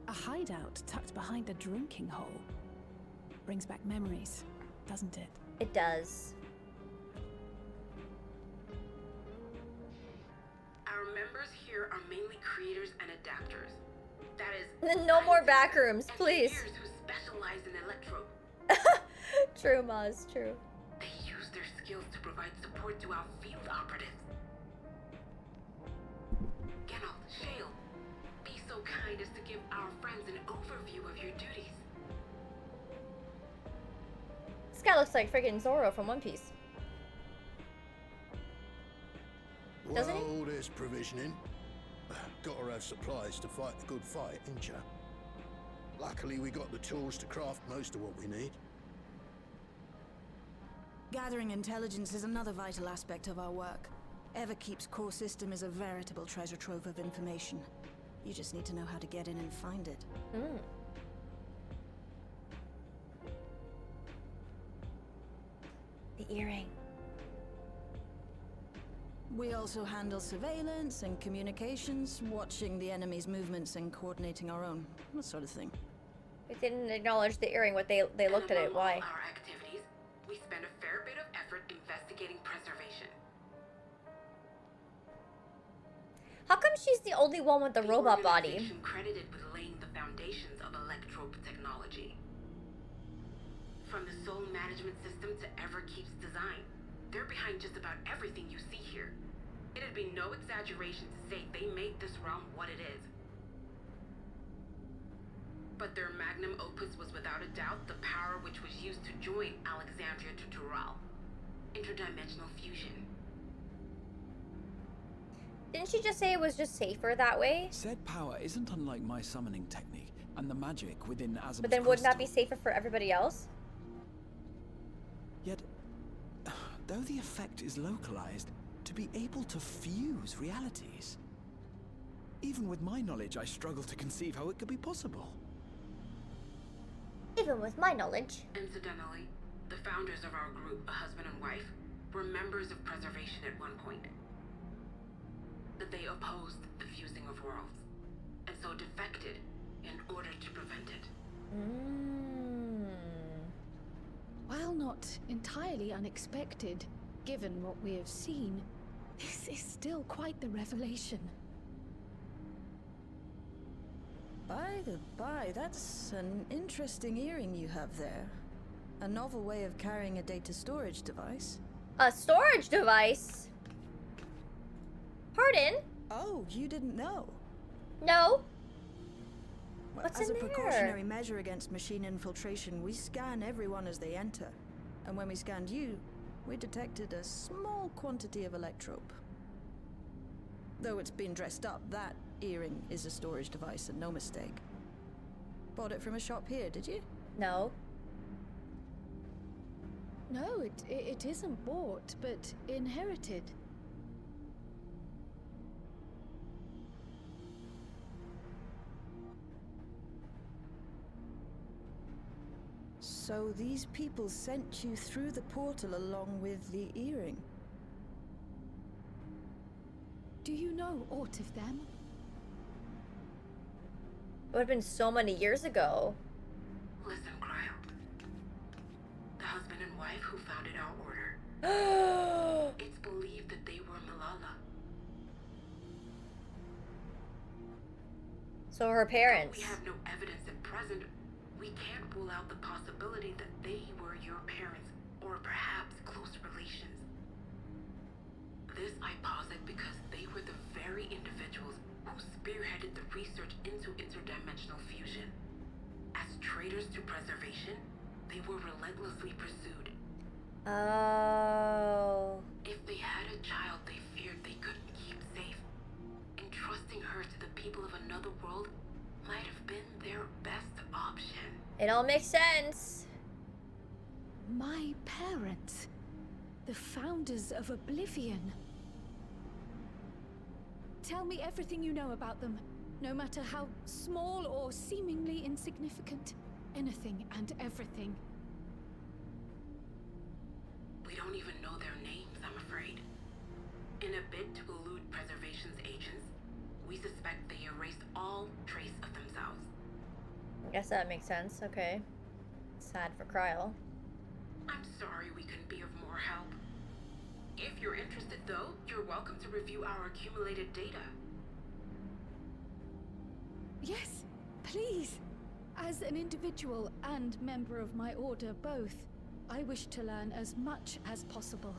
A hideout tucked behind a drinking hole. Brings back memories, doesn't it? It does. Our members here are mainly creators and adapters. That is, No more scientists back rooms, and please. engineers who specialize in electro. True, Maz, true. They use their skills to provide support to our field operatives. Geralt, Shale, be so kind as to give our friends an overview of your duties. This guy looks like friggin' Zoro from One Piece. Doesn't he? Well, there's provisioning. Gotta have supplies to fight a good fight, ain't ya? Luckily, we got the tools to craft most of what we need. Gathering intelligence is another vital aspect of our work. Everkeep's core system is a veritable treasure trove of information. You just need to know how to get in and find it. Mm. The earring. We also handle surveillance and communications, watching the enemy's movements and coordinating our own. That sort of thing. We didn't acknowledge the earring, what they looked at And it, among why? all our activities, we spend a fair bit of effort investigating preservation. How come she's the only one with the robot body? organization credited with laying the foundations of electrope technology. From the soul management system to Everkeep's design, they're behind just about everything you see here. It'd be no exaggeration to say they made this realm what it is. But their magnum opus was without a doubt the power which was used to join Alexandria to Tural. Interdimensional fusion. Didn't she just say it was just safer that way? Said power isn't unlike my summoning technique and the magic within Azim's But then wouldn't that be crystal. safer for everybody else? Yet, though the effect is localized, to be able to fuse realities. Even with my knowledge, I struggle to conceive how it could be possible. Even with my knowledge. Incidentally, the founders of our group, a husband and wife, were members of preservation at one point. That they opposed the fusing of worlds, and so defected in order to prevent it. While not entirely unexpected, given what we have seen, this is still quite the revelation. By the by, that's an interesting earring you have there. A novel way of carrying a data storage device. A storage device? Pardon? Oh, you didn't know? No. Well, What's as in a there? precautionary measure against machine infiltration, we scan everyone as they enter. And when we scanned you, we detected a small quantity of electrope. Though it's been dressed up, that earring is a storage device and no mistake. Bought it from a shop here, did you? No. No, it isn't bought, but inherited. So these people sent you through the portal along with the earring? Do you know aught of them? It would have been so many years ago. Listen, Cryo. The husband and wife who founded our order. It's believed that they were Malala. So her parents. We have no evidence at present. We can't rule out the possibility that they were your parents, or perhaps close relations. This I posit because they were the very individuals who spearheaded the research into interdimensional fusion. As traitors to preservation, they were relentlessly pursued. Oh. If they had a child they feared they couldn't keep safe, entrusting her to the people of another world might have been their best option. It all makes sense. My parents, the founders of Oblivion. Tell me everything you know about them, no matter how small or seemingly insignificant. Anything and everything. We don't even know their names, I'm afraid. In a bid to elude preservation's agents, we suspect they erased all trace of themselves. I guess that makes sense. Okay. Sad for Cryo. I'm sorry we couldn't be of more help. If you're interested, though, you're welcome to review our accumulated data. Yes, please. As an individual and member of my order both, I wish to learn as much as possible.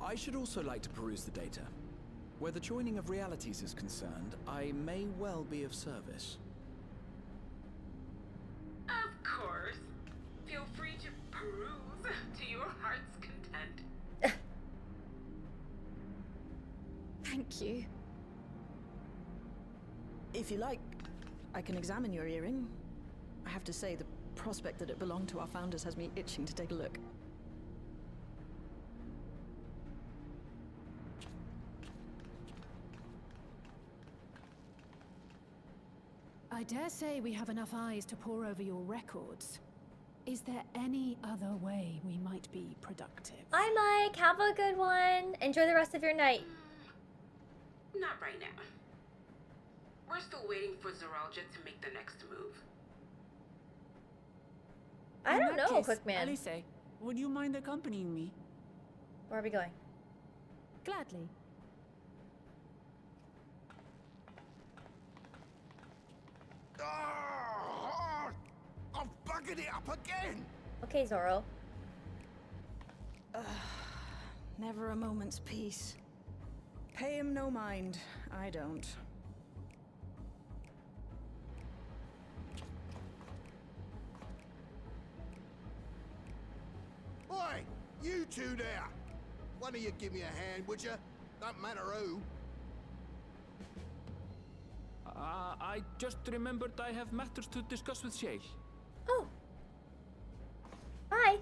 I should also like to peruse the data. Where the joining of realities is concerned, I may well be of service. Of course. Feel free to peruse to your heart's content. Thank you. If you like, I can examine your earring. I have to say, the prospect that it belonged to our founders has me itching to take a look. I dare say we have enough eyes to pore over your records. Is there any other way we might be productive? Bye, Mike. Have a good one. Enjoy the rest of your night. Not right now. We're still waiting for Zoralja to make the next move. I don't know, Quickman. Alice, would you mind accompanying me? Where are we going? Gladly. I've buggered it up again! Okay, Zoro. Never a moment's peace. Pay him no mind. I don't. Oi! You two there! One of you give me a hand, would you? Don't matter who. I just remembered I have matters to discuss with Shale. Oh. Bye.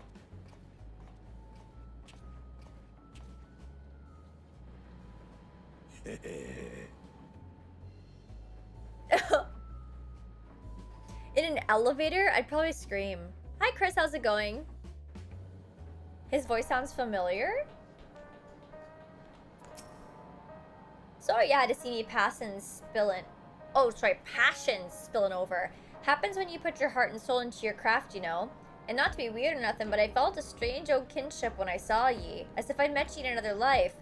In an elevator, I'd probably scream. Hi, Chris. How's it going? His voice sounds familiar. Sorry you had to see me passion spilling over. Happens when you put your heart and soul into your craft, you know. And not to be weird or nothing, but I felt a strange old kinship when I saw ye, as if I'd met ye in another life.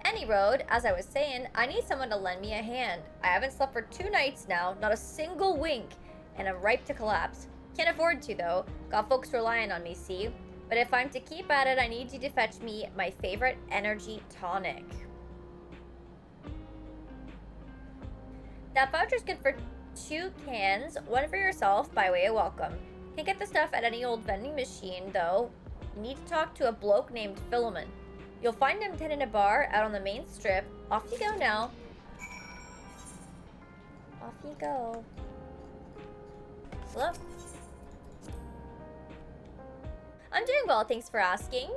Any road, as I was saying, I need someone to lend me a hand. I haven't slept for 2 nights now, not a single wink, and I'm ripe to collapse. Can't afford to, though. Got folks relying on me, see? But if I'm to keep at it, I need you to fetch me my favorite energy tonic. That voucher's good for 2 cans, 1 for yourself by way of welcome. Can't get the stuff at any old vending machine, though. You need to talk to a bloke named Philemon. You'll find him tending a bar out on the main strip. Off you go now. Off you go. Hello? I'm doing well, thanks for asking.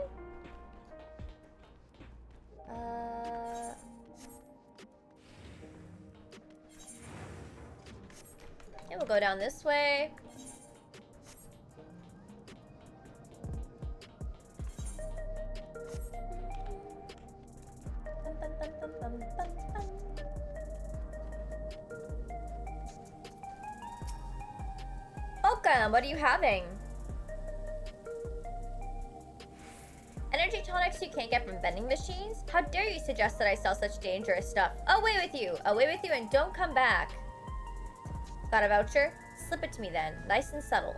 Okay, we'll go down this way. Bum, bum, bum, bum, bum. Welcome, what are you having? Energy tonics you can't get from vending machines? How dare you suggest that I sell such dangerous stuff? Away with you! Away with you and don't come back! Got a voucher? Slip it to me then. Nice and subtle.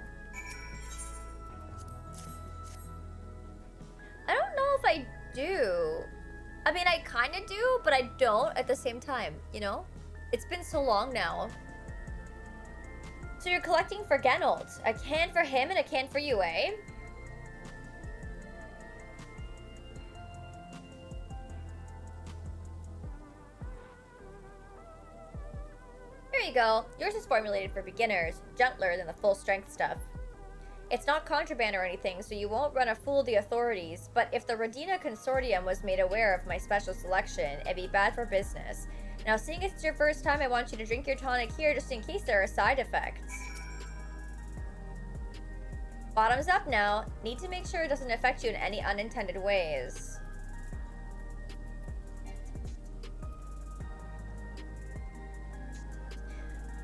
I don't know if I do. I mean, I kind of do, but I don't at the same time, you know? It's been so long now. So you're collecting for Genold. A can for him and a can for you, eh? Here you go. Yours is formulated for beginners, gentler than the full strength stuff. It's not contraband or anything, so you won't run afool the authorities, but if the Radina Consortium was made aware of my special selection, it'd be bad for business. Now, seeing it's your first time, I want you to drink your tonic here just in case there are side effects. Bottoms up now. Need to make sure it doesn't affect you in any unintended ways.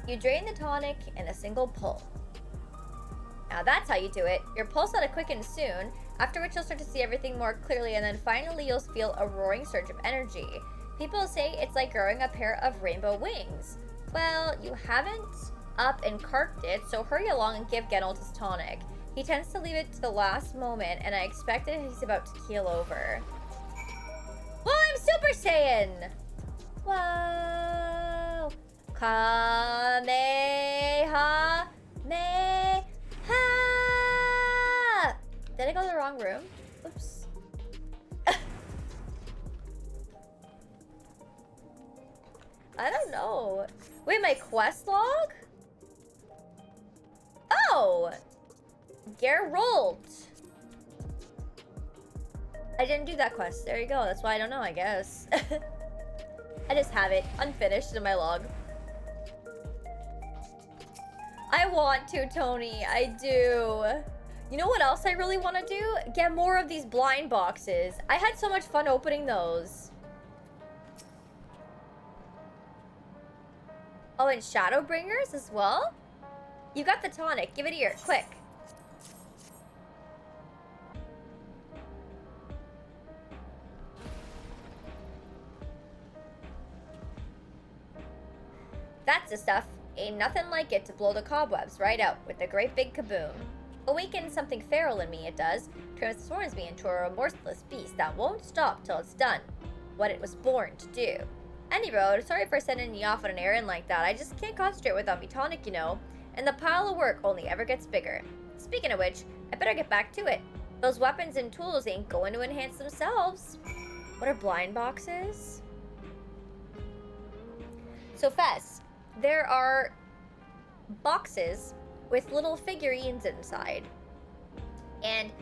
You drain the tonic in a single pull. Now that's how you do it. Your pulse ought to quicken soon, after which you'll start to see everything more clearly, and then finally you'll feel a roaring surge of energy. People say it's like growing a pair of rainbow wings. Well, you haven't up and carked it, so hurry along and give Genold his tonic. He tends to leave it to the last moment, and I expect that he's about to keel over. Whoa, I'm Super Saiyan! Whoa! Kamehameha! Did I go to the wrong room? Oops. I don't know. Wait, my quest log? Oh! Geralt. I didn't do that quest. There you go. That's why I don't know, I guess. I just have it unfinished in my log. I want to, Tony. I do. You know what else I really want to do? Get more of these blind boxes. I had so much fun opening those. Oh, and Shadowbringers as well? You got the tonic. Give it here, quick. That's the stuff. Ain't nothing like it to blow the cobwebs right out with a great big kaboom. Awakens something feral in me, it does. Transforms me into a remorseless beast that won't stop till it's done what it was born to do. Any road, sorry for sending you off on an errand like that. I just can't concentrate without me tonic, you know. And the pile of work only ever gets bigger. Speaking of which, I better get back to it. Those weapons and tools ain't going to enhance themselves. What are blind boxes? So Fess, there are boxes with little figurines inside. And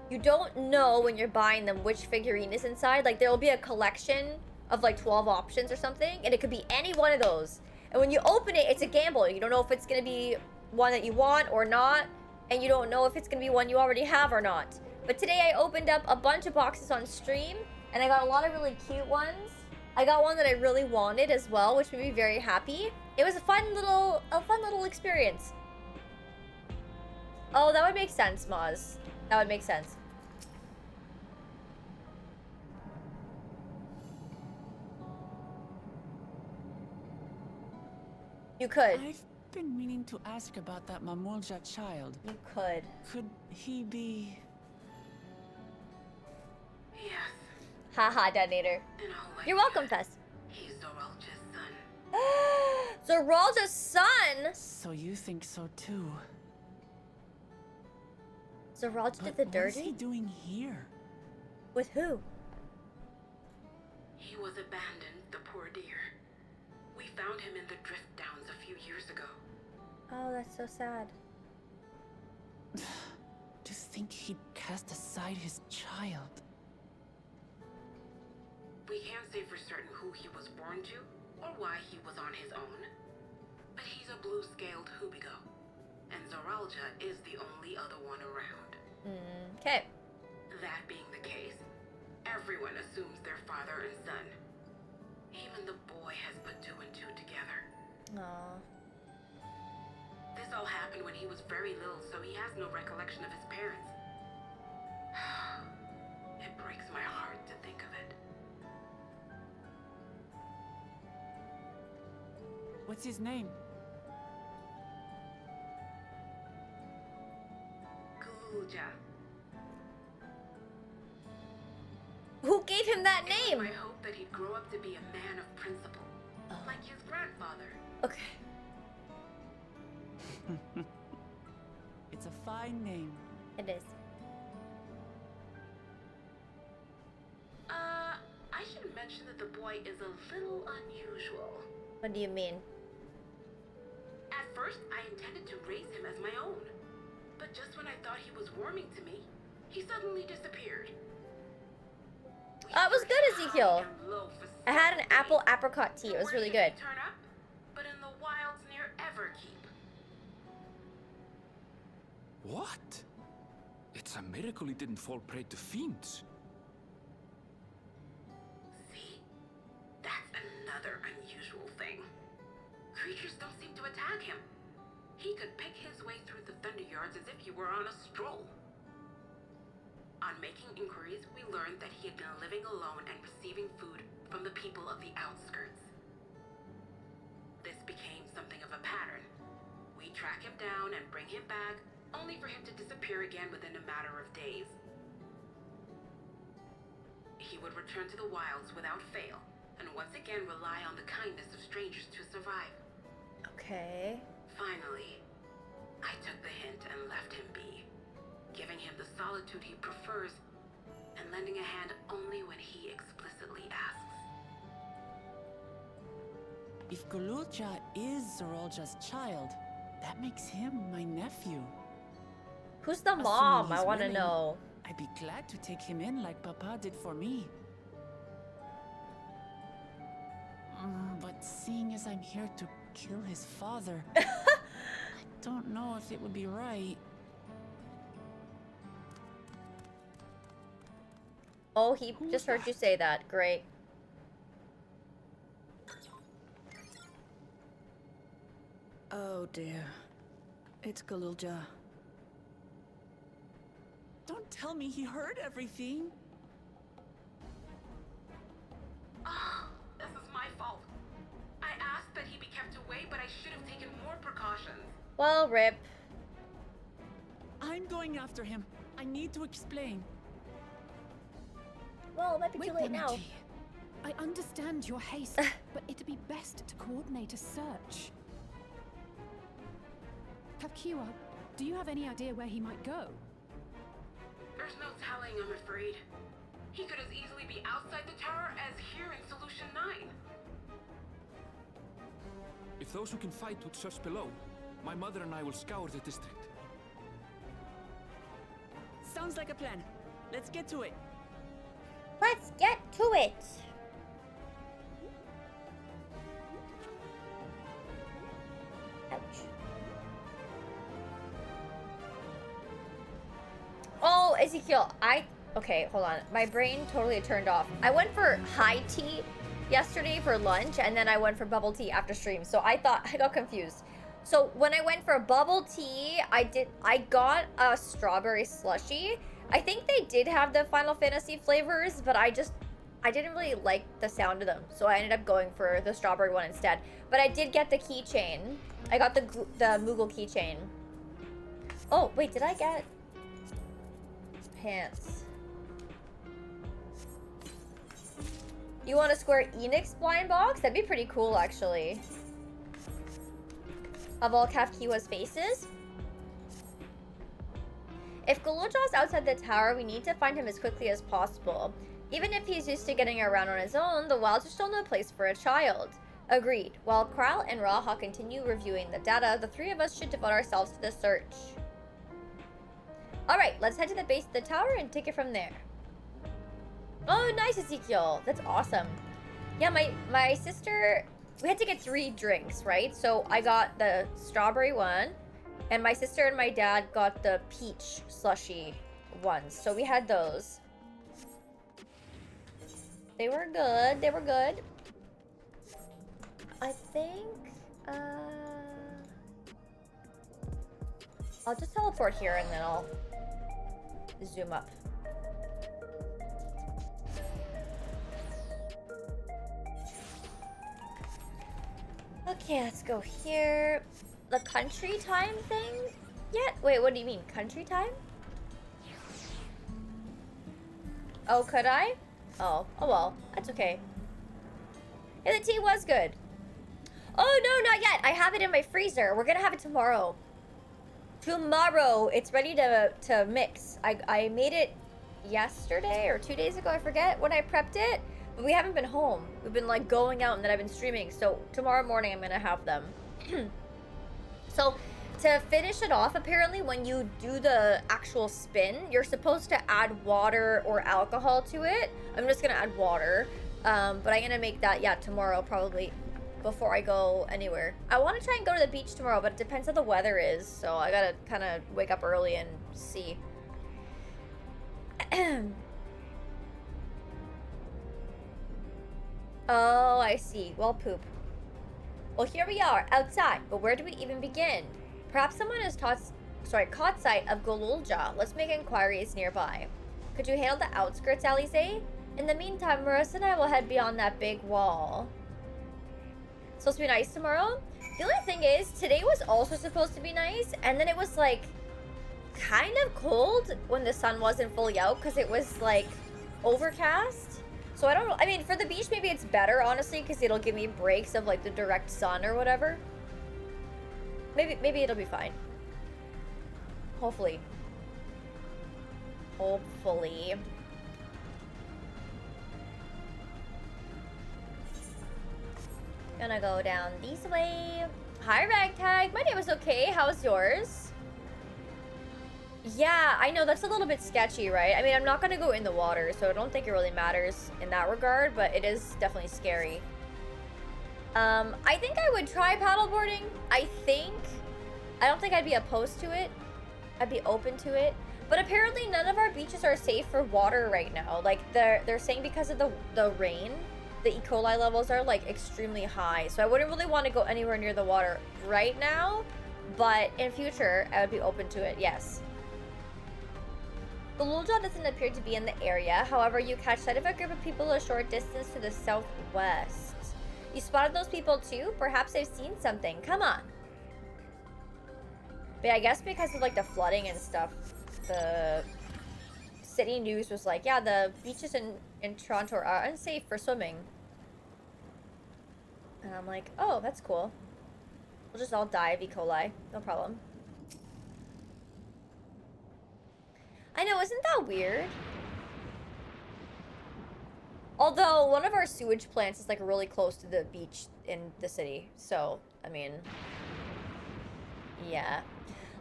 you don't know when you're buying them which figurine is inside. Like, there will be a collection of like 12 options or something, and it could be any one of those. And when you open it, it's a gamble. You don't know if it's going to be one that you want or not, and you don't know if it's going to be one you already have or not. But today I opened up a bunch of boxes on stream, and I got a lot of really cute ones. I got one that I really wanted as well, which made me very happy. It was a fun little experience. Oh, that would make sense, Moz. That would make sense. You could. I've been meaning to ask about that Mamulja child. You could. Could he be... Yes. Haha, detonator. In a way. You're welcome, Fess. He's Zoralja's son. Zoralja's son? So you think so too? Zoralja did But the what dirty? is he doing here? With who? He was abandoned, the poor dear. We found him in the drift downs a few years ago. Oh, that's so sad. To think he'd cast aside his child. We can't say for certain who he was born to, or why he was on his own. But he's a blue-scaled Hubigo, and Zoralja is the only other one around. Okay. That being the case, everyone assumes they're father and son. Even the boy has put two and two together. Aww. This all happened when he was very little, so he has no recollection of his parents. It breaks my heart to think of it. What's his name? Gulool. Who gave him that It was name? my hope that he'd grow up to be a man of principle, like his grandfather. Okay. It's a fine name. It is. I should mention that the boy is a little unusual. What do you mean? At first, I intended to raise him as my own. But just when I thought he was warming to me, he suddenly disappeared. It was good, Ezekiel. I had an apple apricot tea. It was really good. Turn up, but in the wilds near Everkeep. What? It's a miracle he didn't fall prey to fiends. See? That's another unusual thing. Creatures don't seem to attack him. He could pick his way through the Thunder Yards as if he were on a stroll. On making inquiries, we learned that he had been living alone and receiving food from the people of the outskirts. This became something of a pattern. We track him down and bring him back, only for him to disappear again within a matter of days. He would return to the wilds without fail, and once again rely on the kindness of strangers to survive. Okay. Finally, I took the hint and left him be, giving him the solitude he prefers, and lending a hand only when he explicitly asks. If Gulool is Zorolja's child, that makes him my nephew. Who's the Assuming mom? I he's want to willing, know. I'd be glad to take him in like Papa did for me. But seeing as I'm here to kill his father, I don't know if it would be right. Oh, he just heard you say that. Great. Oh dear. It's Gulool. Don't tell me he heard everything. Oh, this is my fault. I asked that he be kept away, but I should have taken more precautions. Well, rip. I'm going after him. I need to explain. Well, it might be too late now. Bemiji. I understand your haste, but it'd be best to coordinate a search. Kapkiwa, do you have any idea where he might go? There's no telling, I'm afraid. He could as easily be outside the tower as here in Solution 9. If those who can fight would search below, my mother and I will scour the district. Sounds like a plan. Let's get to it. Let's get to it. Ouch. Oh, Ezekiel, okay, hold on. My brain totally turned off. I went for high tea yesterday for lunch, and then I went for bubble tea after stream. So I got confused. So when I went for bubble tea, I got a strawberry slushie. I think they did have the Final Fantasy flavors, but I didn't really like the sound of them. So I ended up going for the strawberry one instead. But I did get the keychain. I got the Moogle keychain. Oh, wait, did I get pants? You want a Square Enix blind box? That'd be pretty cool, actually. Of all Kafkiwa's faces. If Gulool's outside the tower, we need to find him as quickly as possible. Even if he's used to getting around on his own, the wilds are still no place for a child. Agreed. While Kral and Raha continue reviewing the data, the three of us should devote ourselves to the search. Alright, let's head to the base of the tower and take it from there. Oh, nice, Ezekiel. That's awesome. Yeah, my sister... We had to get 3 drinks, right? So I got the strawberry one, and my sister and my dad got the peach slushy ones. So we had those. They were good. They were good. I think, I'll just teleport here and then I'll zoom up. Okay, let's go here. The country time thing yet? Wait, what do you mean? Country time? Oh, could I? Oh well, that's okay. Yeah, the tea was good. Oh no, not yet. I have it in my freezer. We're gonna have it tomorrow. Tomorrow, it's ready to mix. I made it yesterday or 2 days ago, I forget when I prepped it. But we haven't been home. We've been like going out and then I've been streaming. So tomorrow morning I'm gonna have them. So to finish it off, apparently when you do the actual spin, you're supposed to add water or alcohol to it. I'm just gonna add water. But I'm gonna make that, yeah, tomorrow probably before I go anywhere. I want to try and go to the beach tomorrow, but it depends how the weather is. So I gotta kind of wake up early and see. Oh, I see. Well, poop. Well, here we are, outside, but where do we even begin? Perhaps someone has caught sight of Gulool. Let's make inquiries nearby. Could you handle the outskirts, Alize? In the meantime, Marissa and I will head beyond that big wall. It's supposed to be nice tomorrow? The only thing is, today was also supposed to be nice, and then it was, like, kind of cold when the sun wasn't fully out, because it was, like, overcast. So I don't know. I mean, for the beach, maybe it's better, honestly, because it'll give me breaks of, like, the direct sun or whatever. Maybe it'll be fine. Hopefully. Hopefully. Gonna go down this way. Hi, Ragtag. My name is okay. How's yours? Yeah, I know that's a little bit sketchy, right? I mean, I'm not gonna go in the water, so I don't think it really matters in that regard, but it is definitely scary. I think I would try paddleboarding. I don't think I'd be opposed to it. I'd be open to it. But apparently none of our beaches are safe for water right now. Like, they're saying because of the rain, the E. coli levels are, like, extremely high. So I wouldn't really want to go anywhere near the water right now. But in future, I would be open to it, yes. Gulool doesn't appear to be in the area. However, you catch sight of a group of people a short distance to the southwest. You spotted those people too? Perhaps they've seen something. Come on. But I guess because of, like, the flooding and stuff, the city news was like, yeah, the beaches in Toronto are unsafe for swimming. And I'm like, oh, that's cool. We'll just all die of E. coli. No problem. I know, isn't that weird? Although, one of our sewage plants is, like, really close to the beach in the city. So, I mean, yeah.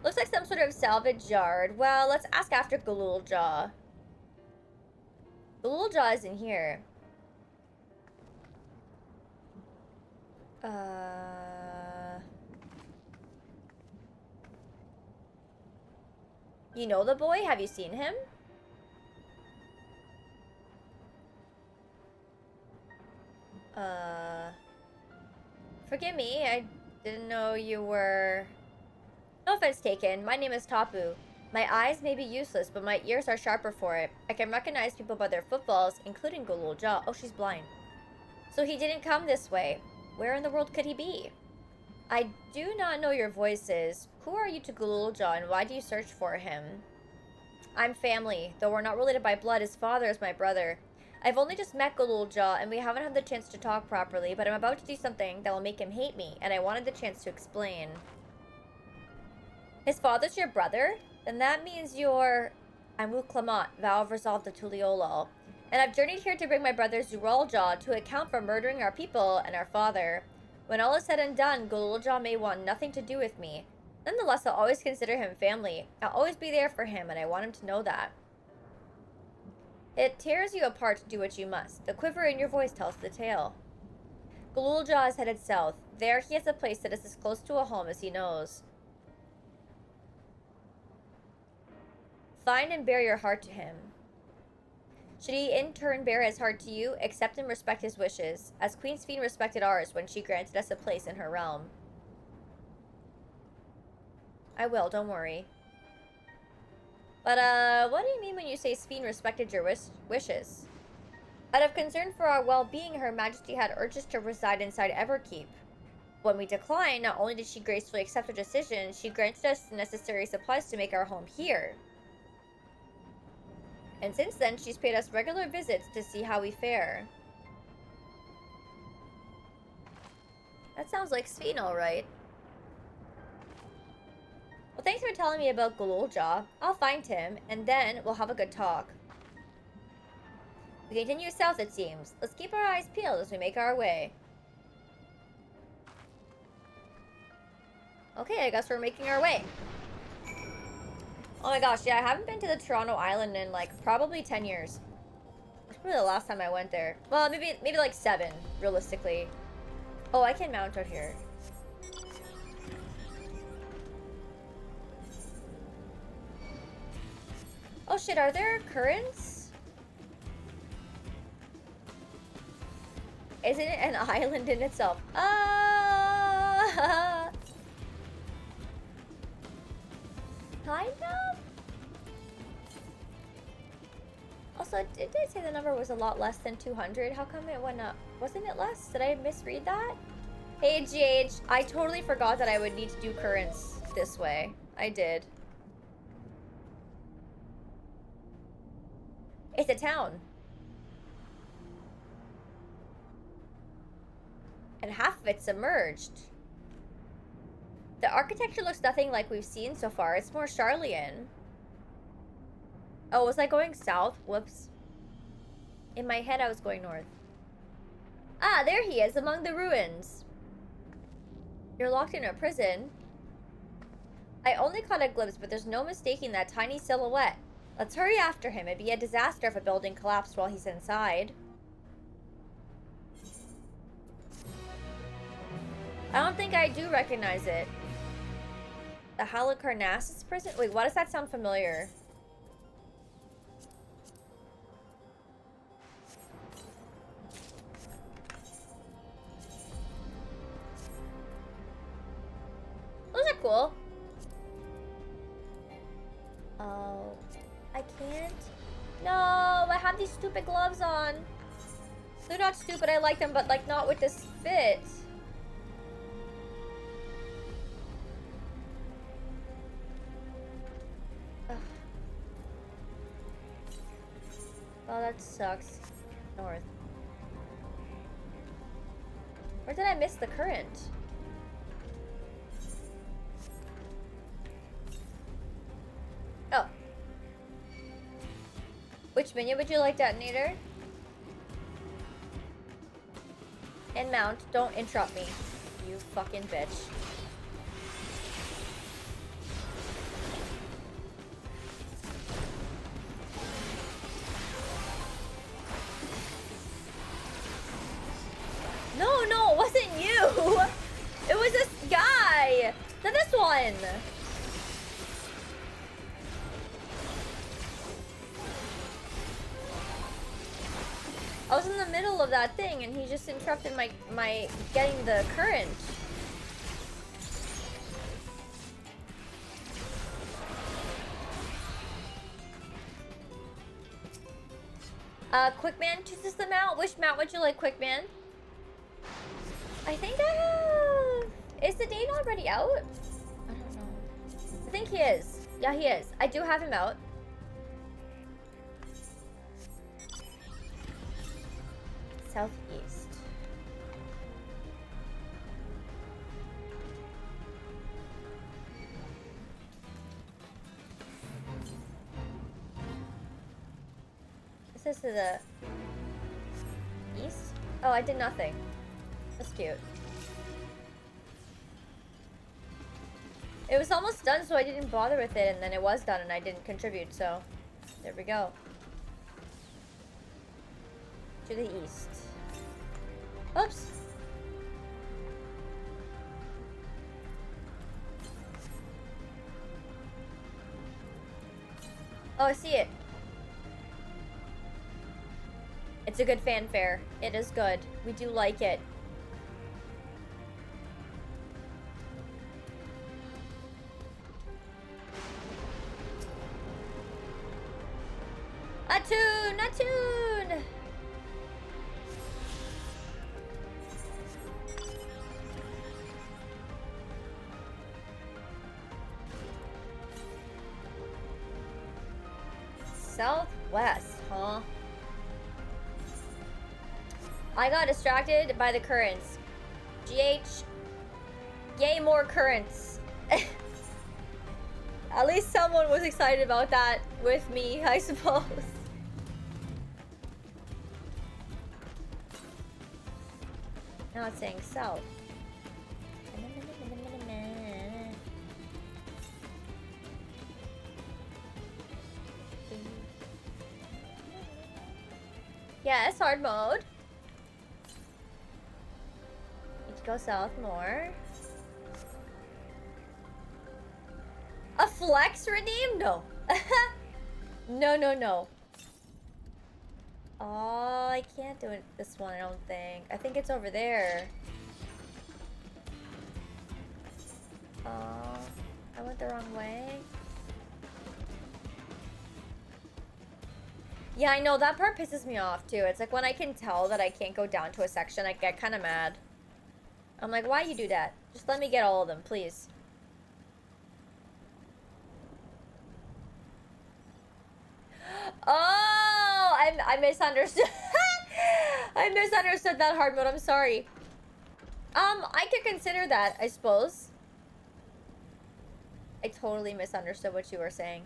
Looks like some sort of salvage yard. Well, let's ask after Gulool. Gulool is in here. You know the boy? Have you seen him? Forgive me, I didn't know you were... No offense taken, my name is Tapu. My eyes may be useless, but my ears are sharper for it. I can recognize people by their footfalls, including Gulool. Oh, she's blind. So he didn't come this way. Where in the world could he be? I do not know your voices. Who are you to Gulool, and why do you search for him? I'm family. Though we're not related by blood, his father is my brother. I've only just met Gulool, and we haven't had the chance to talk properly, but I'm about to do something that will make him hate me, and I wanted the chance to explain. His father's your brother? Then that means you're... I'm Wu Clement, vow of resolve to Tuliolol. And I've journeyed here to bring my brother Zuralja to account for murdering our people and our father. When all is said and done, Gulool may want nothing to do with me. Nonetheless, I'll always consider him family. I'll always be there for him, and I want him to know that. It tears you apart to do what you must. The quiver in your voice tells the tale. Gulool is headed south. There he has a place that is as close to a home as he knows. Find and bear your heart to him. Should he in turn bear his heart to you, accept and respect his wishes, as Queen Sphene respected ours when she granted us a place in her realm. I will, don't worry. But, what do you mean when you say Sphene respected your wishes? Out of concern for our well-being, Her Majesty had urged us to reside inside Everkeep. When we declined, not only did she gracefully accept our decision, she granted us the necessary supplies to make our home here. And since then, she's paid us regular visits to see how we fare. That sounds like Sphene, alright. Well, thanks for telling me about Gulool. I'll find him, and then we'll have a good talk. We continue south, it seems. Let's keep our eyes peeled as we make our way. Okay, I guess we're making our way. Oh my gosh, yeah, I haven't been to the Toronto Island in, like, probably 10 years. That's probably the last time I went there. Well, maybe like 7, realistically. Oh, I can mount out here. Oh shit, are there currents? Isn't it an island in itself? Kind of? Also, did they say the number was a lot less than 200? How come it went up? Wasn't it less? Did I misread that? Hey, GH, I totally forgot that I would need to do currents this way. I did. It's a town. And half of it's submerged. The architecture looks nothing like we've seen so far. It's more Charlian. Oh, was I going south? Whoops. In my head, I was going north. Ah, there he is, among the ruins. You're locked in a prison. I only caught a glimpse, but there's no mistaking that tiny silhouette. Let's hurry after him. It'd be a disaster if a building collapsed while he's inside. I don't think I do recognize it. The Halicarnassus prison? Wait, why does that sound familiar? Those are cool. Oh, I can't. No, I have these stupid gloves on. They're not stupid, I like them, but like not with this fit. Ugh. Oh, that sucks. North. Where did I miss the current? Oh. Which minion would you like, detonator? And mount. Don't interrupt me, you fucking bitch. No, no, it wasn't you! It was this guy! This one! I was in the middle of that thing and he just interrupted my getting the current. Quickman chooses the mount. Which mount would you like, Quickman? I think I have... Is the date already out? I don't know. I think he is. Yeah, he is. I do have him out. Southeast. This is to the east? Oh, I did nothing. That's cute. It was almost done, so I didn't bother with it, and then it was done, and I didn't contribute, so there we go. To the east. Oops. Oh, I see it. It's a good fanfare. It is good. We do like it. Attune! Attune! Southwest, huh? I got distracted by the currents. GH. Yay, more currents. At least someone was excited about that with me, I suppose. Now it's saying south. Yes, hard mode. Need to go south more. A flex redeem? No. No, no, no. Oh, I can't do it this one, I don't think. I think it's over there. Oh, I went the wrong way. Yeah, I know, that part pisses me off too. It's like when I can tell that I can't go down to a section, I get kind of mad. I'm like, why you do that? Just let me get all of them, please. Oh, I misunderstood. I misunderstood that hard mode. I'm sorry. I could consider that, I suppose. I totally misunderstood what you were saying.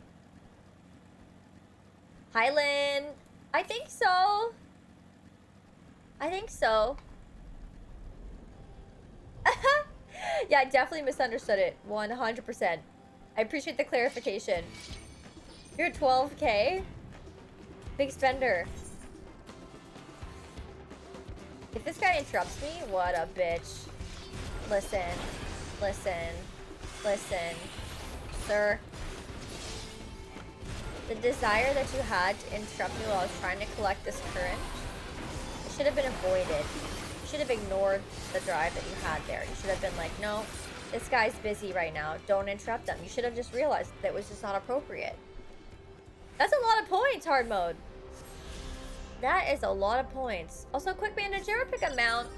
Highland. I think so. I think so. Yeah, I definitely misunderstood it. 100%. I appreciate the clarification. You're 12K? Big spender. If this guy interrupts me, what a bitch. Listen. Listen. Listen. Sir. The desire that you had to interrupt me while I was trying to collect this current, it should have been avoided. You should have ignored the drive that you had there. You should have been like, no, this guy's busy right now. Don't interrupt them. You should have just realized that it was just not appropriate. That's a lot of points, hard mode. That is a lot of points. Also, quick man, did you ever pick a mount?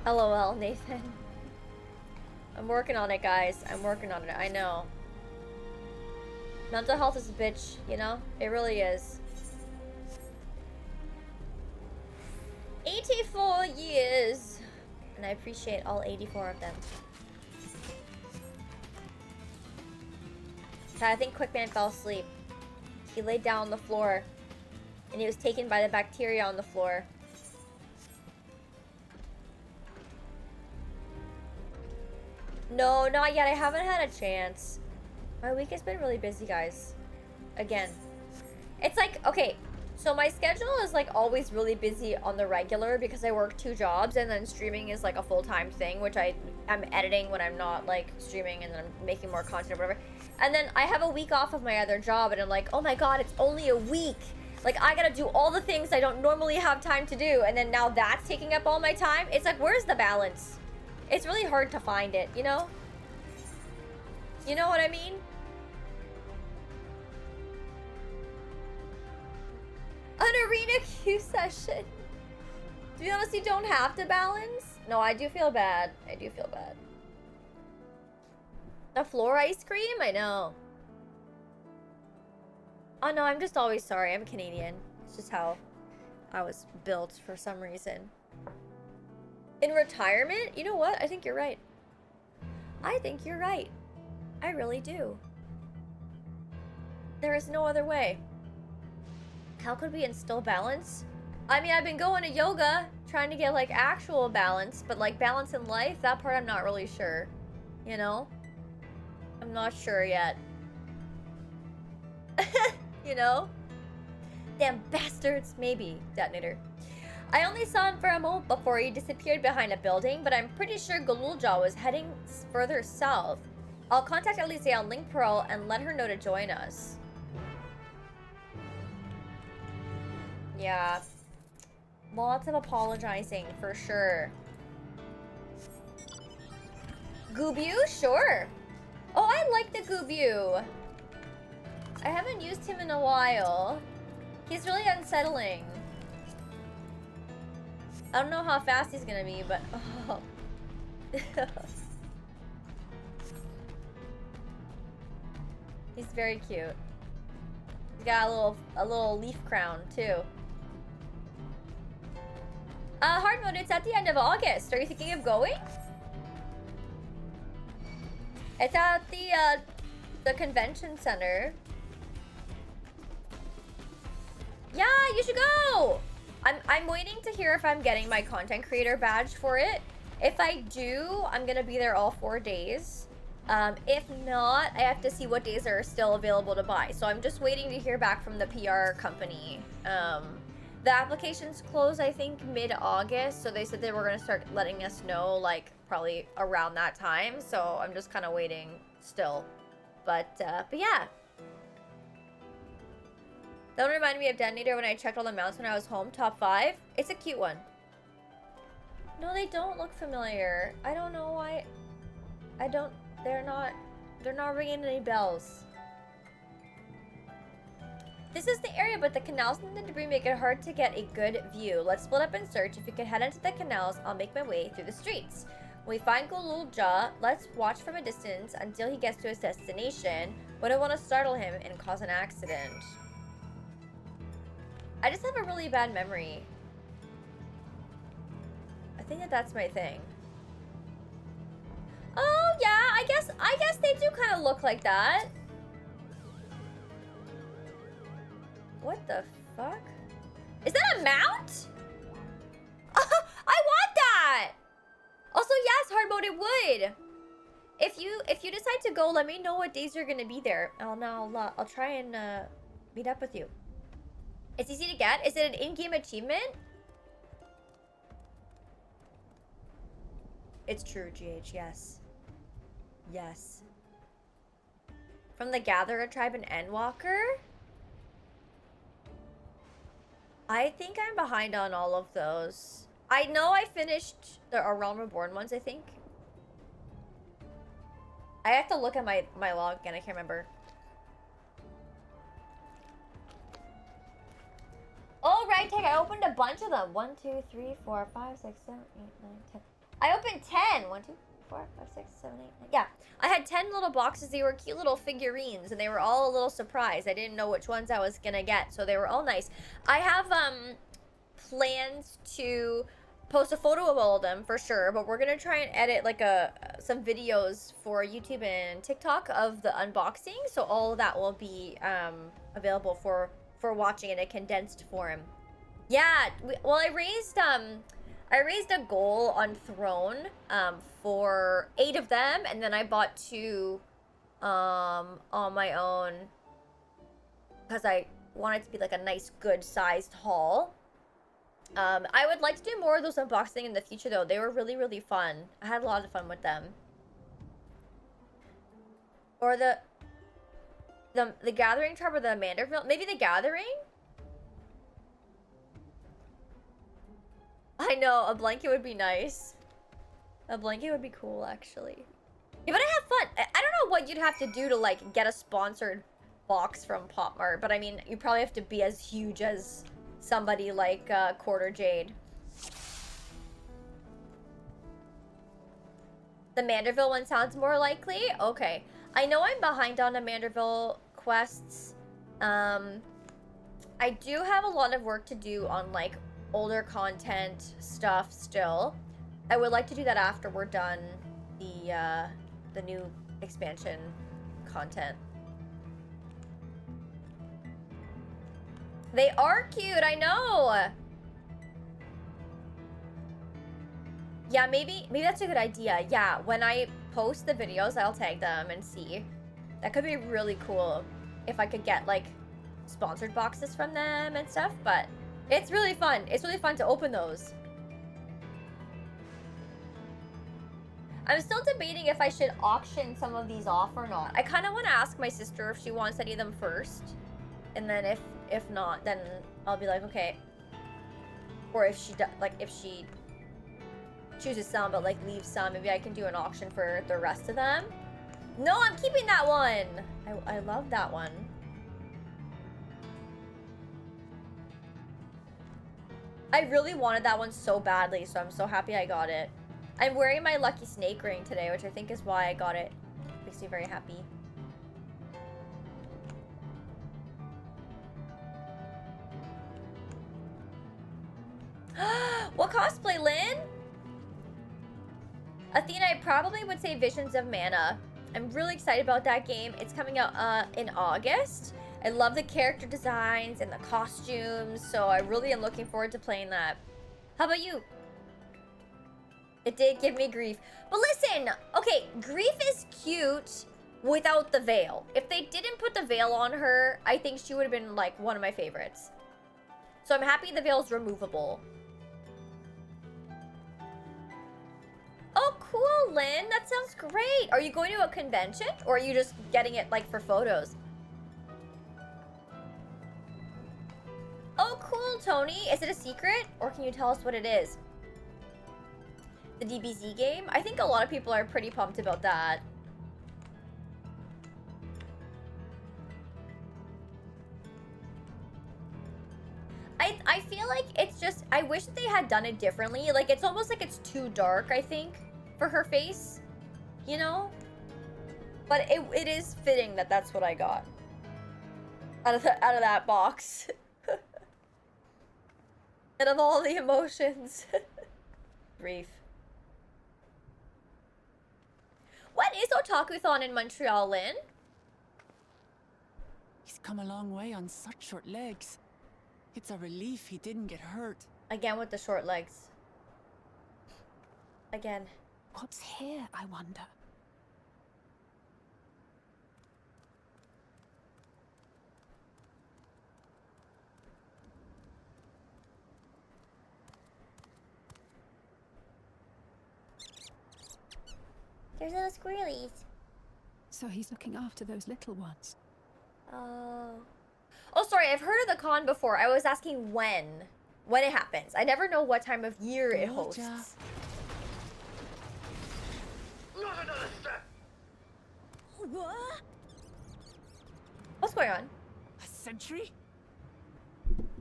LOL, Nathan. I'm working on it, guys. I'm working on it. I know. Mental health is a bitch, you know? It really is. 84 years. And I appreciate all 84 of them. I think Quickman fell asleep. He laid down on the floor. And he was taken by the bacteria on the floor. No, not yet. I haven't had a chance. My week has been really busy, guys. Again. It's like, okay, so my schedule is like always really busy on the regular because I work 2 jobs and then streaming is like a full-time thing, which I'm editing when I'm not like streaming and then I'm making more content or whatever. And then I have a week off of my other job and I'm like, oh my god, it's only a week. Like, I gotta do all the things I don't normally have time to do. And then now that's taking up all my time. It's like, where's the balance? It's really hard to find it, you know? You know what I mean? An arena queue session. To be honest, you don't have to balance. No, I do feel bad. I do feel bad. The floor ice cream? I know. Oh no, I'm just always sorry. I'm Canadian. It's just how I was built for some reason. In retirement? You know what? I think you're right. I think you're right. I really do. There is no other way. How could we instill balance? I mean, I've been going to yoga, trying to get like actual balance, but like balance in life, that part I'm not really sure. You know? I'm not sure yet. You know? Damn bastards. Maybe. Detonator. I only saw him for a moment before he disappeared behind a building, but I'm pretty sure Gulool was heading further south. I'll contact Elise on Link Pearl and let her know to join us. Yeah. Lots of apologizing, for sure. Gubu? Sure. Oh, I like the Gubu. I haven't used him in a while. He's really unsettling. I don't know how fast he's gonna be, but... Oh. He's very cute. He's got a little leaf crown, too. Hard mode, it's at the end of August. Are you thinking of going? It's at the convention center. Yeah, you should go! I'm waiting to hear if I'm getting my content creator badge for it. If I do, I'm gonna be there all 4 days. If not, I have to see what days are still available to buy. So I'm just waiting to hear back from the PR company. The applications close, I think, mid-August. So they said they were gonna start letting us know, like, probably around that time. So I'm just kind of waiting still. But yeah. That one reminded me of Detonator when I checked all the mounts when I was home. Top 5. It's a cute one. No, they don't look familiar. I don't know why. They're not ringing any bells. This is the area, but the canals and the debris make it hard to get a good view. Let's split up and search. If you can head into the canals, I'll make my way through the streets. When we find Gulool, let's watch from a distance until he gets to his destination. Wouldn't want to startle him and cause an accident. I just have a really bad memory. I think that's my thing. Oh yeah, I guess they do kind of look like that. What the fuck? Is that a mount? I want that. Also, yes, hard mode, it would. If you decide to go, let me know what days you're gonna be there. I'll try and meet up with you. It's easy to get. Is it an in-game achievement? It's true, GH, yes. Yes. From the Gatherer tribe and Endwalker? I think I'm behind on all of those. I know I finished the Realm Reborn ones, I think. I have to look at my log again, I can't remember. Oh, right, Tag, I opened a bunch of them. 1, 2, 3, 4, 5, 6, 7, 8, 9, 10. I opened 10. 1, 2, 4, 5, 6, 7, 8, 9. Yeah, I had 10 little boxes. They were cute little figurines, and they were all a little surprised. I didn't know which ones I was gonna get, so they were all nice. I have plans to post a photo of all of them for sure, but we're gonna try and edit like some videos for YouTube and TikTok of the unboxing, so all of that will be available for watching in a condensed form. Yeah, I raised a goal on Throne for 8 of them, and then I bought 2 on my own because I wanted it to be like a nice, good-sized haul. I would like to do more of those unboxing in the future, though. They were really, really fun. I had a lot of fun with them. Or the Gathering Tribe or the Manderville? Maybe the Gathering? I know, a blanket would be nice. A blanket would be cool, actually. Yeah, but I have fun. I don't know what you'd have to do to, like, get a sponsored box from Pop Mart, but I mean, you probably have to be as huge as somebody like Quarter Jade. The Manderville one sounds more likely? Okay. I know I'm behind on the Manderville quests. I do have a lot of work to do on, like, older content stuff still. I would like to do that after we're done the new expansion content. They are cute, I know! Yeah, maybe that's a good idea. Yeah, when I post the videos, I'll tag them and see. That could be really cool if I could get, like, sponsored boxes from them and stuff, but it's really fun. It's really fun to open those. I'm still debating if I should auction some of these off or not. I kind of want to ask my sister if she wants any of them first. And then if not, then I'll be like, okay. Or if she if she chooses some but like leaves some, maybe I can do an auction for the rest of them. No, I'm keeping that one. I love that one. I really wanted that one so badly, so I'm so happy I got it. I'm wearing my lucky snake ring today, which I think is why I got it. Makes me very happy. What cosplay, Lynn? Athena, I probably would say Visions of Mana. I'm really excited about that game. It's coming out in August. I love the character designs and the costumes, so I really am looking forward to playing that. How about you? It did give me grief. But listen, okay, grief is cute without the veil. If they didn't put the veil on her, I think she would have been like one of my favorites. So I'm happy the veil's removable. Oh, cool, Lynn. That sounds great. Are you going to a convention or are you just getting it like for photos? Oh, cool, Tony. Is it a secret or can you tell us what it is? The DBZ game? I think a lot of people are pretty pumped about that. I feel like it's just, I wish they had done it differently. Like, it's almost like it's too dark, I think, for her face. You know? But it is fitting that that's what I got. Out of that box. And of all the emotions. Grief. When is Otakuthon in Montreal, Lynn? He's come a long way on such short legs. It's a relief he didn't get hurt. Again with the short legs. Again. What's here, I wonder? There's little squirrelies. So he's looking after those little ones. Oh. Oh, sorry, I've heard of the con before. I was asking when it happens. I never know what time of year it hosts. Not another step! What? What's going on? A sentry?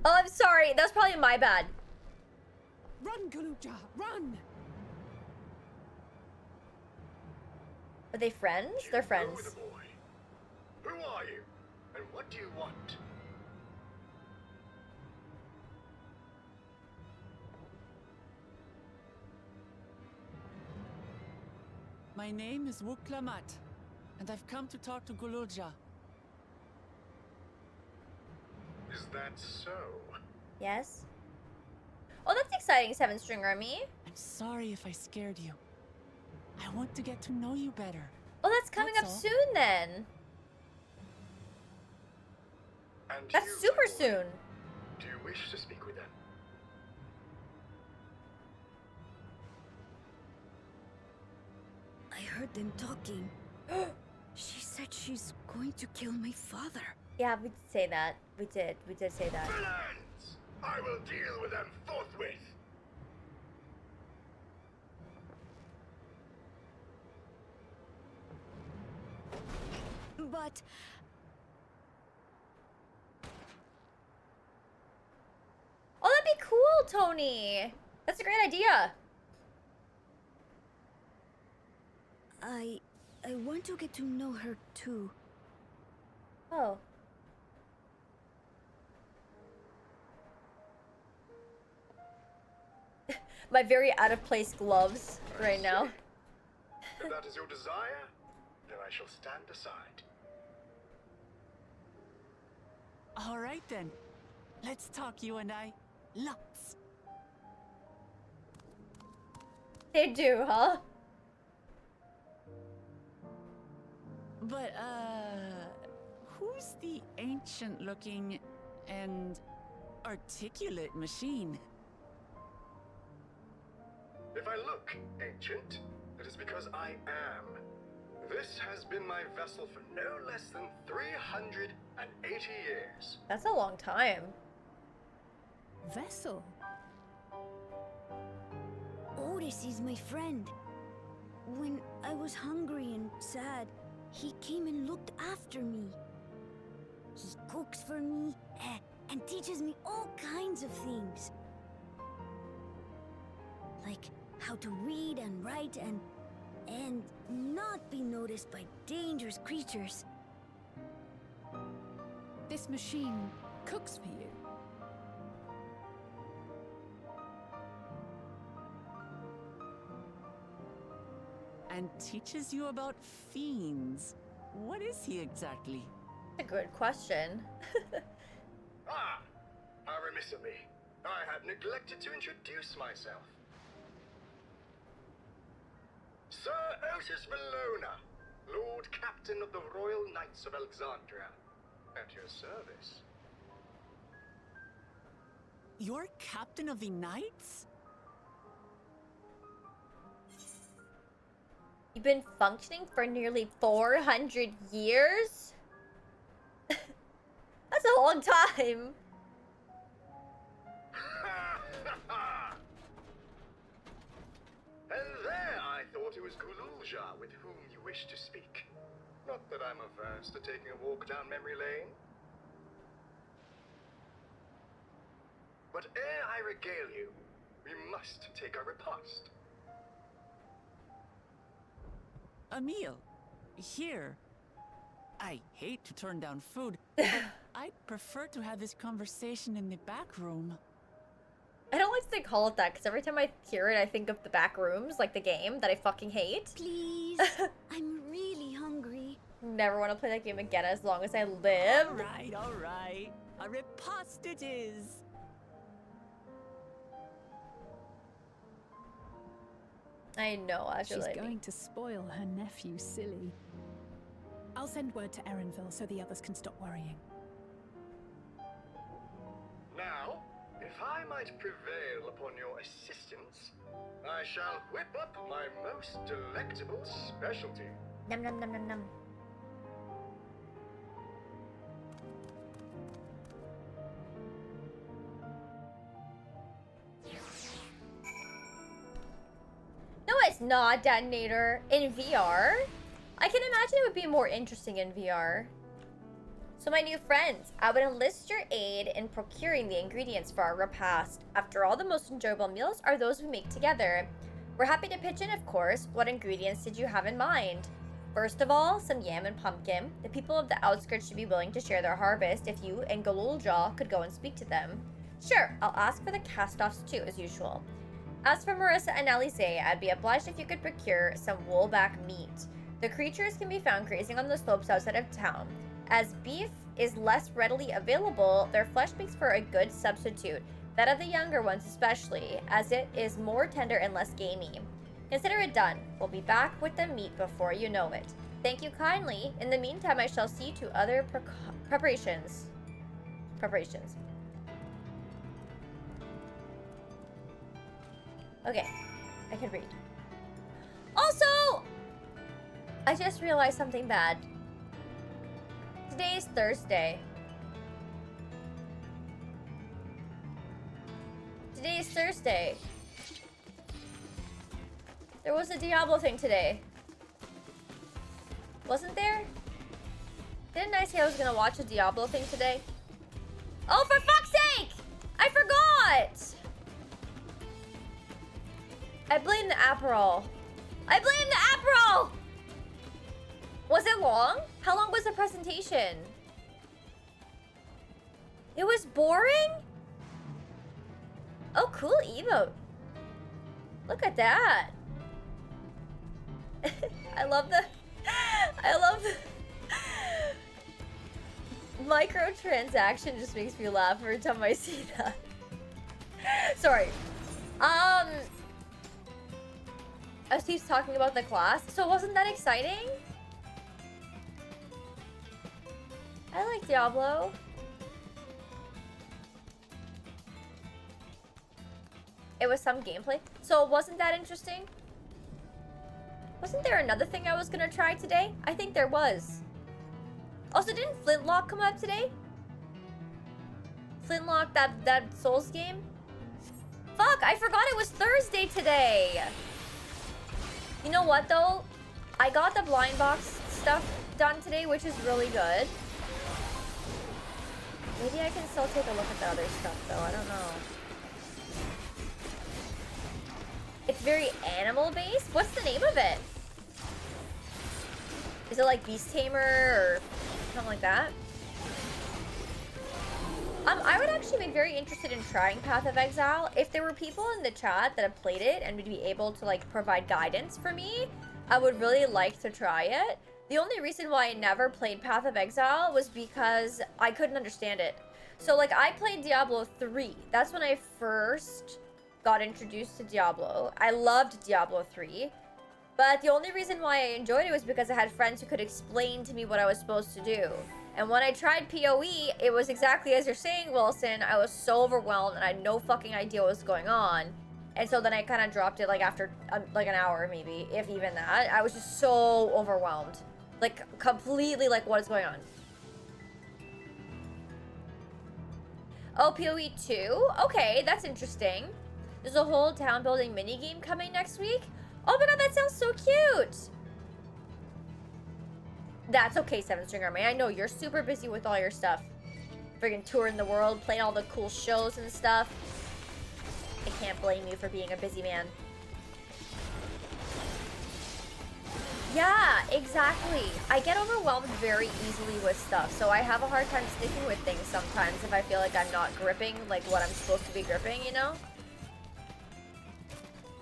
Oh, I'm sorry. That's probably my bad. Run, Gulool, run! Are they friends? They're friends. Know the boy. Who are you? And what do you want? My name is Wuklamat, and I've come to talk to Gulool. Is that so? Yes. Oh, that's exciting, 7-string army. I'm sorry if I scared you. I want to get to know you better. Oh, that's coming up soon then. And That's you, super my boy, soon. Do you wish to speak with them? I heard them talking. She said she's going to kill my father. Yeah, we did say that. We did say that. Villains! I will deal with them forthwith. But Oh, that'd be cool, Tony. That's a great idea. I want to get to know her too. Oh. My very out of place gloves right now. If that is your desire, then I shall stand aside. All right then. Let's talk, you and I. Lots. They do, huh? But, who's the ancient-looking and articulate machine? If I look ancient, It is because I am. This has been my vessel for no less than 380 years. That's a long time. Vessel? Otis is my friend. When I was hungry and sad, he came and looked after me. He cooks for me and teaches me all kinds of things. Like how to read and write and not be noticed by dangerous creatures. This machine cooks for you. And teaches you about fiends. What is he exactly? That's a good question. How remiss of me. I have neglected to introduce myself. Sir Otis Valona, Lord Captain of the Royal Knights of Alexandria. At your service. You're captain of the knights? You've been functioning for nearly 400 years? That's a long time. And there I thought it was Gulool with whom you wish to speak. Not that I'm averse to taking a walk down memory lane. But ere I regale you, we must take our repast. A meal. Here. I hate to turn down food, but I'd prefer to have this conversation in the back room. I don't like to call it that because every time I hear it, I think of the back rooms, like the game that I fucking hate. Please, I'm really hungry. Never want to play that game again as long as I live. All right. A repast it is. I know, I feel She's like going to spoil her nephew silly. I'll send word to Erenville so the others can stop worrying. Now, if I might prevail upon your assistance, I shall whip up my most delectable specialty. Nom nom nom nom nom. No, it's not, Detonator. In VR? I can imagine it would be more interesting in VR. So my new friends, I would enlist your aid in procuring the ingredients for our repast. After all, the most enjoyable meals are those we make together. We're happy to pitch in, of course. What ingredients did you have in mind? First of all, some yam and pumpkin. The people of the outskirts should be willing to share their harvest if you and Gulool could go and speak to them. Sure, I'll ask for the cast-offs too, as usual. As for Marissa and Alize, I'd be obliged if you could procure some woolback meat. The creatures can be found grazing on the slopes outside of town. As beef is less readily available, their flesh makes for a good substitute, that of the younger ones especially, as it is more tender and less gamey. Consider it done. We'll be back with the meat before you know it. Thank you kindly. In the meantime, I shall see to other preparations. Okay, I can read. Also, I just realized something bad. Today is Thursday. Today is Thursday. There was a Diablo thing today. Wasn't there? Didn't I say I was gonna watch a Diablo thing today? Oh, for fuck's sake! I forgot! I blame the Aperol. I blame the Aperol! Was it long? How long was the presentation? It was boring? Oh, cool emote. Look at that. I love the microtransaction just makes me laugh every time I see that. Sorry. As he's talking about the class, so wasn't that exciting? I like Diablo. It was some gameplay. So wasn't that interesting? Wasn't there another thing I was gonna try today? I think there was. Also, didn't Flintlock come up today? Flintlock, that Souls game? Fuck, I forgot it was Thursday today. You know what though? I got the blind box stuff done today, which is really good. Maybe I can still take a look at the other stuff though, I don't know. It's very animal based? What's the name of it? Is it like Beast Tamer or something like that? I would actually be very interested in trying Path of Exile. If there were people in the chat that have played it and would be able to like provide guidance for me, I would really like to try it. The only reason why I never played Path of Exile was because I couldn't understand it. So like I played Diablo 3. That's when I first got introduced to Diablo. I loved Diablo 3. But the only reason why I enjoyed it was because I had friends who could explain to me what I was supposed to do. And when I tried PoE, it was exactly as you're saying, Wilson. I was so overwhelmed and I had no fucking idea what was going on. And so then I kind of dropped it like after like an hour maybe, if even that. I was just so overwhelmed. Like completely like what is going on. Oh, PoE 2? Okay, that's interesting. There's a whole town building mini game coming next week. Oh my god, that sounds so cute. That's okay, 7-String Army. I know you're super busy with all your stuff. Friggin' touring the world, playing all the cool shows and stuff. I can't blame you for being a busy man. Yeah, exactly. I get overwhelmed very easily with stuff, so I have a hard time sticking with things sometimes if I feel like I'm not gripping like what I'm supposed to be gripping, you know?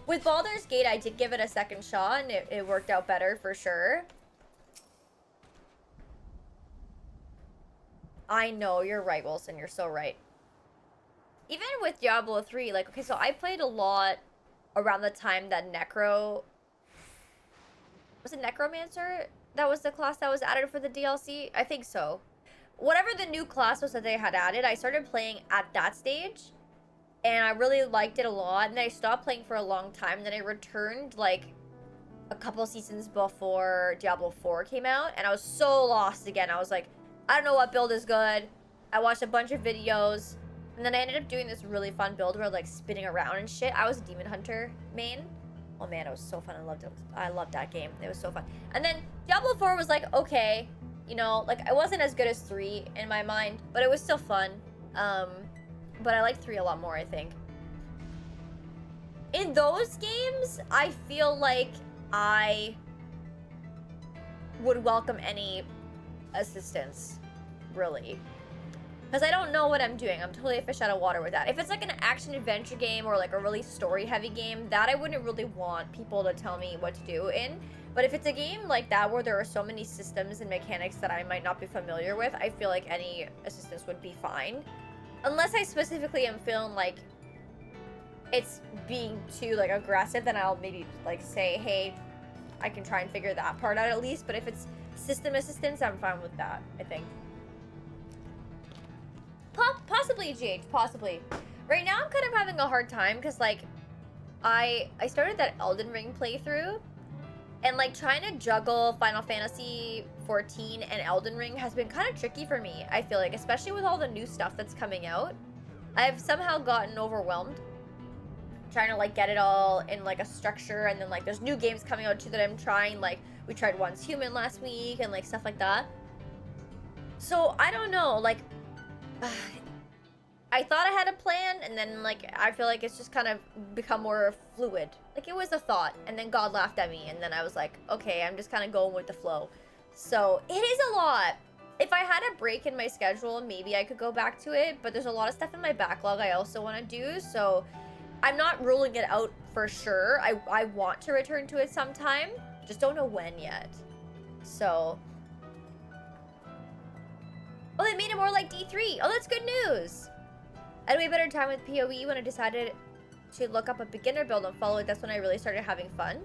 With Baldur's Gate, I did give it a second shot, and it worked out better for sure. I know, you're right, Wilson. You're so right. Even with Diablo 3, like, okay, so I played a lot around the time that Necro... Was it Necromancer? That was the class that was added for the DLC? I think so. Whatever the new class was that they had added, I started playing at that stage. And I really liked it a lot. And then I stopped playing for a long time. And then I returned, like, a couple seasons before Diablo 4 came out. And I was so lost again. I was like, I don't know what build is good. I watched a bunch of videos. And then I ended up doing this really fun build where, like, spinning around and shit. I was a Demon Hunter main. Oh, man, it was so fun. I loved it. I loved that game. It was so fun. And then Diablo 4 was, like, okay. You know, like, it wasn't as good as 3 in my mind. But it was still fun. But I like 3 a lot more, I think. In those games, I feel like I would welcome any assistance, really. Because I don't know what I'm doing. I'm totally a fish out of water with that. If it's like an action-adventure game or like a really story-heavy game, that I wouldn't really want people to tell me what to do in. But if it's a game like that where there are so many systems and mechanics that I might not be familiar with, I feel like any assistance would be fine. Unless I specifically am feeling like it's being too like aggressive, then I'll maybe like say, hey, I can try and figure that part out at least. But if it's system assistance, I'm fine with that, I think. Possibly, GH, possibly. Right now, I'm kind of having a hard time because like I started that Elden Ring playthrough. And like trying to juggle Final Fantasy XIV and Elden Ring has been kind of tricky for me, I feel like, especially with all the new stuff that's coming out. I've somehow gotten overwhelmed trying to like get it all in like a structure, and then like there's new games coming out too that I'm trying. Like we tried Once Human last week and like stuff like that. So I don't know, like I thought I had a plan, and then like I feel like it's just kind of become more fluid. Like it was a thought, and then God laughed at me, and then I was like, okay, I'm just kind of going with the flow. So it is a lot. If I had a break in my schedule, maybe I could go back to it, but there's a lot of stuff in my backlog I also want to do, so I'm not ruling it out for sure. I want to return to it sometime, just don't know when yet. So oh, they made it more like D3. Oh, that's good news. I had a way better time with PoE when I decided to look up a beginner build and follow it. That's when I really started having fun.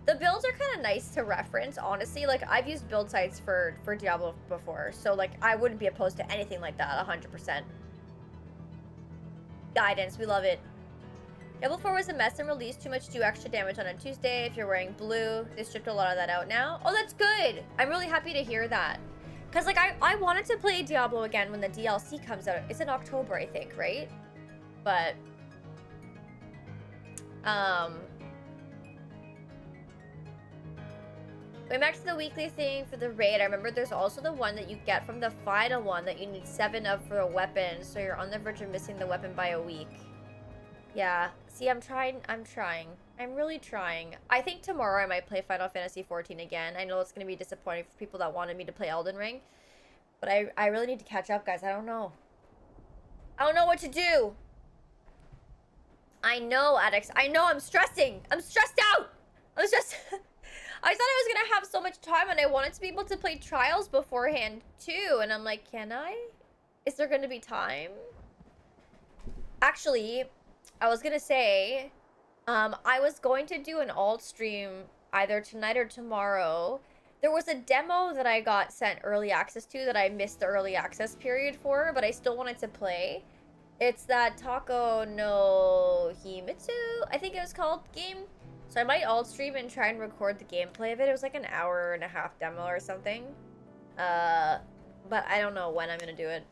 The builds are kind of nice to reference, honestly. Like, I've used build sites for Diablo before, so, like, I wouldn't be opposed to anything like that, 100%. Guidance, we love it. Diablo 4 was a mess and released. Too much do extra damage on a Tuesday. If you're wearing blue, they stripped a lot of that out now. Oh, that's good. I'm really happy to hear that. Because, like, I wanted to play Diablo again when the DLC comes out. It's in October, I think, right? But, going back to the weekly thing for the raid, I remember there's also the one that you get from the final one that you need 7 of for a weapon. So you're on the verge of missing the weapon by a week. Yeah, see, I'm trying. I'm really trying. I think tomorrow I might play Final Fantasy XIV again. I know it's going to be disappointing for people that wanted me to play Elden Ring. But I really need to catch up, guys. I don't know. I don't know what to do. I know, addicts. I know I'm stressing. I'm stressed out. I was just... I thought I was going to have so much time and I wanted to be able to play Trials beforehand too. And I'm like, can I? Is there going to be time? Actually... I was gonna say, I was going to do an alt stream either tonight or tomorrow. There was a demo that I got sent early access to that I missed the early access period for, but I still wanted to play. It's that Tako no Himitsu, I think it was called, game. So I might alt stream and try and record the gameplay of it. It was like an hour and a half demo or something. But I don't know when I'm gonna do it.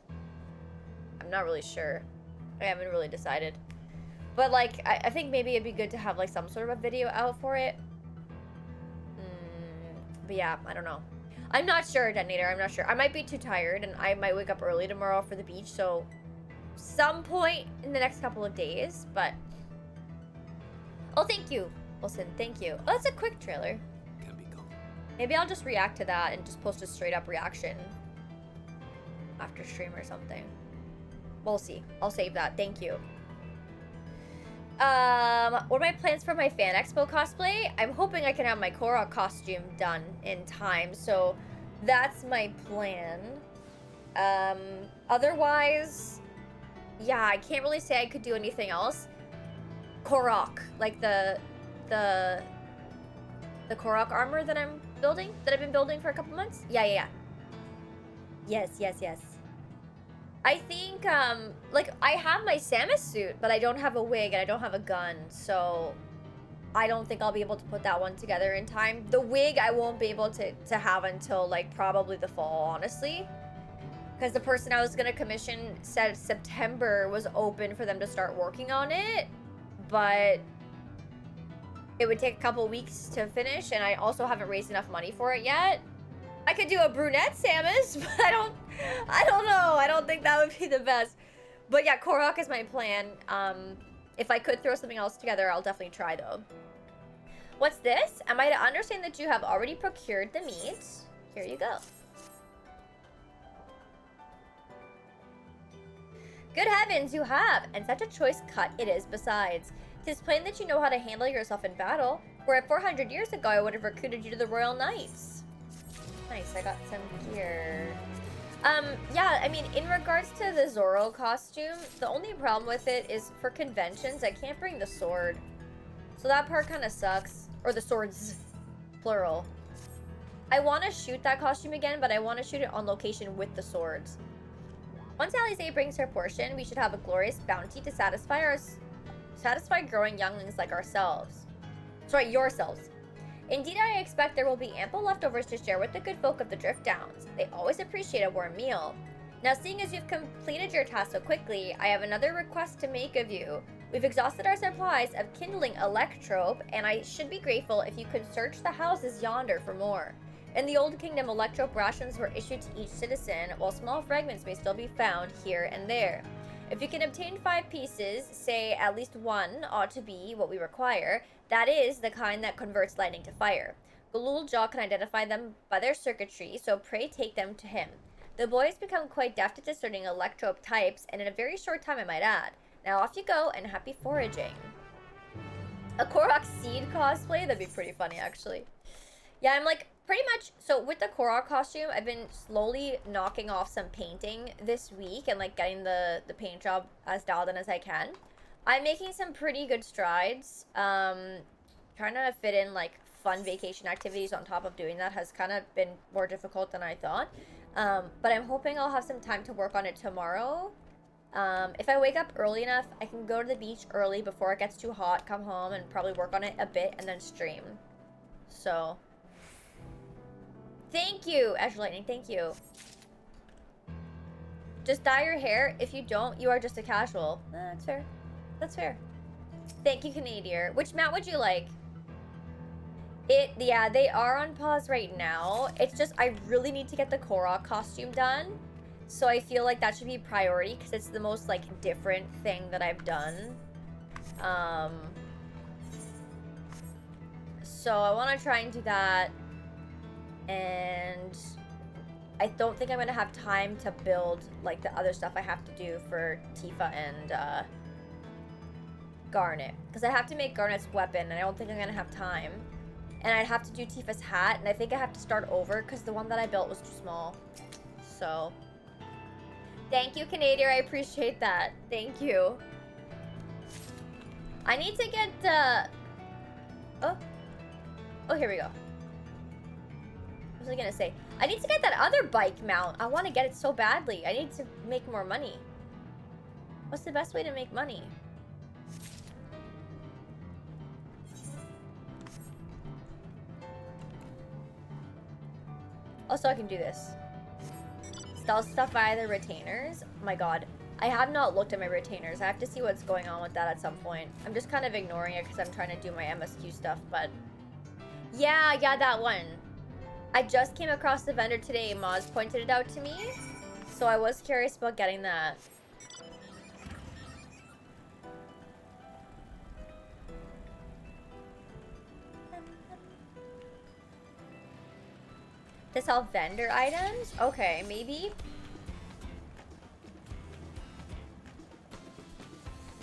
I'm not really sure. I haven't really decided. But, like, I think maybe it'd be good to have, like, some sort of a video out for it. But, yeah, I don't know. I'm not sure, Detonator. I'm not sure. I might be too tired, and I might wake up early tomorrow for the beach. So, some point in the next couple of days. But, oh, thank you, Wilson. Thank you. Oh, that's a quick trailer. Can be gone. Maybe I'll just react to that and just post a straight-up reaction after stream or something. We'll see. I'll save that. Thank you. What are my plans for my Fan Expo cosplay? I'm hoping I can have my Korok costume done in time, so that's my plan. Otherwise, yeah, I can't really say I could do anything else. Korok, like the Korok armor that I'm building, that I've been building for a couple months. Yeah. Yes. I think, like, I have my Samus suit, but I don't have a wig and I don't have a gun, so I don't think I'll be able to put that one together in time. The wig I won't be able to have until, like, probably the fall, honestly. Because the person I was going to commission said September was open for them to start working on it, but it would take a couple weeks to finish, and I also haven't raised enough money for it yet. I could do a brunette Samus, but I don't know. I don't think that would be the best. But yeah, Korok is my plan. If I could throw something else together, I'll definitely try though. What's this? Am I to understand that you have already procured the meat? Here you go. Good heavens, you have, and such a choice cut it is besides. 'Tis plain that you know how to handle yourself in battle, where 400 years ago I would have recruited you to the Royal Knights. Nice, I got some gear. Yeah, I mean, in regards to the Zoro costume, the only problem with it is for conventions, I can't bring the sword. So that part kind of sucks. Or the swords, plural. I want to shoot that costume again, but I want to shoot it on location with the swords. Once Alisaie brings her portion, we should have a glorious bounty to satisfy growing younglings like ourselves. Sorry, yourselves. Indeed, I expect there will be ample leftovers to share with the good folk of the Drift Downs. They always appreciate a warm meal. Now, seeing as you've completed your task so quickly, I have another request to make of you. We've exhausted our supplies of kindling electrope, and I should be grateful if you could search the houses yonder for more. In the Old Kingdom, electrope rations were issued to each citizen, while small fragments may still be found here and there. If you can obtain 5 pieces, say at least 1 ought to be what we require. That is, the kind that converts lightning to fire. Gulool can identify them by their circuitry, so pray take them to him. The boy has become quite deft at discerning electrope types, and in a very short time I might add. Now off you go, and happy foraging. A Korok seed cosplay? That'd be pretty funny, actually. Yeah, I'm like, pretty much, so with the Korok costume, I've been slowly knocking off some painting this week, and like getting the paint job as dialed in as I can. I'm making some pretty good strides. Trying to fit in like fun vacation activities on top of doing that has kind of been more difficult than I thought. But I'm hoping I'll have some time to work on it tomorrow. If I wake up early enough, I can go to the beach early before it gets too hot, come home, and probably work on it a bit, and then stream. So, thank you, Azure Lightning, thank you. Just dye your hair. If you don't, you are just a casual. That's fair. That's fair. Thank you, Canadian. Which mount would you like? Yeah, they are on pause right now. It's just, I really need to get the Korok costume done. So I feel like that should be priority because it's the most, like, different thing that I've done. So I want to try and do that. And I don't think I'm going to have time to build, like, the other stuff I have to do for Tifa and, Garnet. Because I have to make Garnet's weapon, and I don't think I'm going to have time. And I'd have to do Tifa's hat, and I think I have to start over because the one that I built was too small. So, thank you, Canadian. I appreciate that. Thank you. I need to get, Oh, here we go. What was I gonna say? I need to get that other bike mount. I want to get it so badly. I need to make more money. What's the best way to make money? Also, I can do this. Sell stuff via the retainers. Oh my god. I have not looked at my retainers. I have to see what's going on with that at some point. I'm just kind of ignoring it because I'm trying to do my MSQ stuff, but... Yeah, that one. I just came across the vendor today. Moz pointed it out to me. So I was curious about getting that. To sell vendor items? Okay, maybe.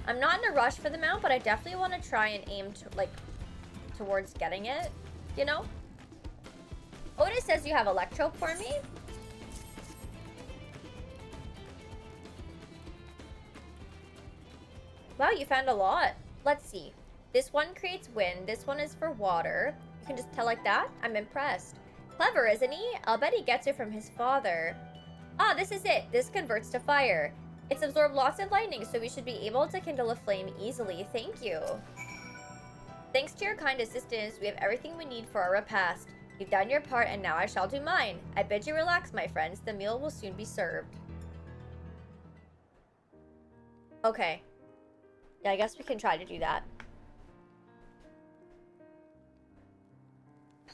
I'm not in a rush for the mount, but I definitely want to try and aim to, like, towards getting it, you know? Otis says you have Electrope for me. Wow, you found a lot. Let's see. This one creates wind. This one is for water. You can just tell like that. I'm impressed. Clever, isn't he? I'll bet he gets it from his father. Ah, this is it. This converts to fire. It's absorbed lots of lightning, so we should be able to kindle a flame easily. Thank you. Thanks to your kind assistance, we have everything we need for our repast. You've done your part, and now I shall do mine. I bid you relax, my friends. The meal will soon be served. Okay. Yeah, I guess we can try to do that.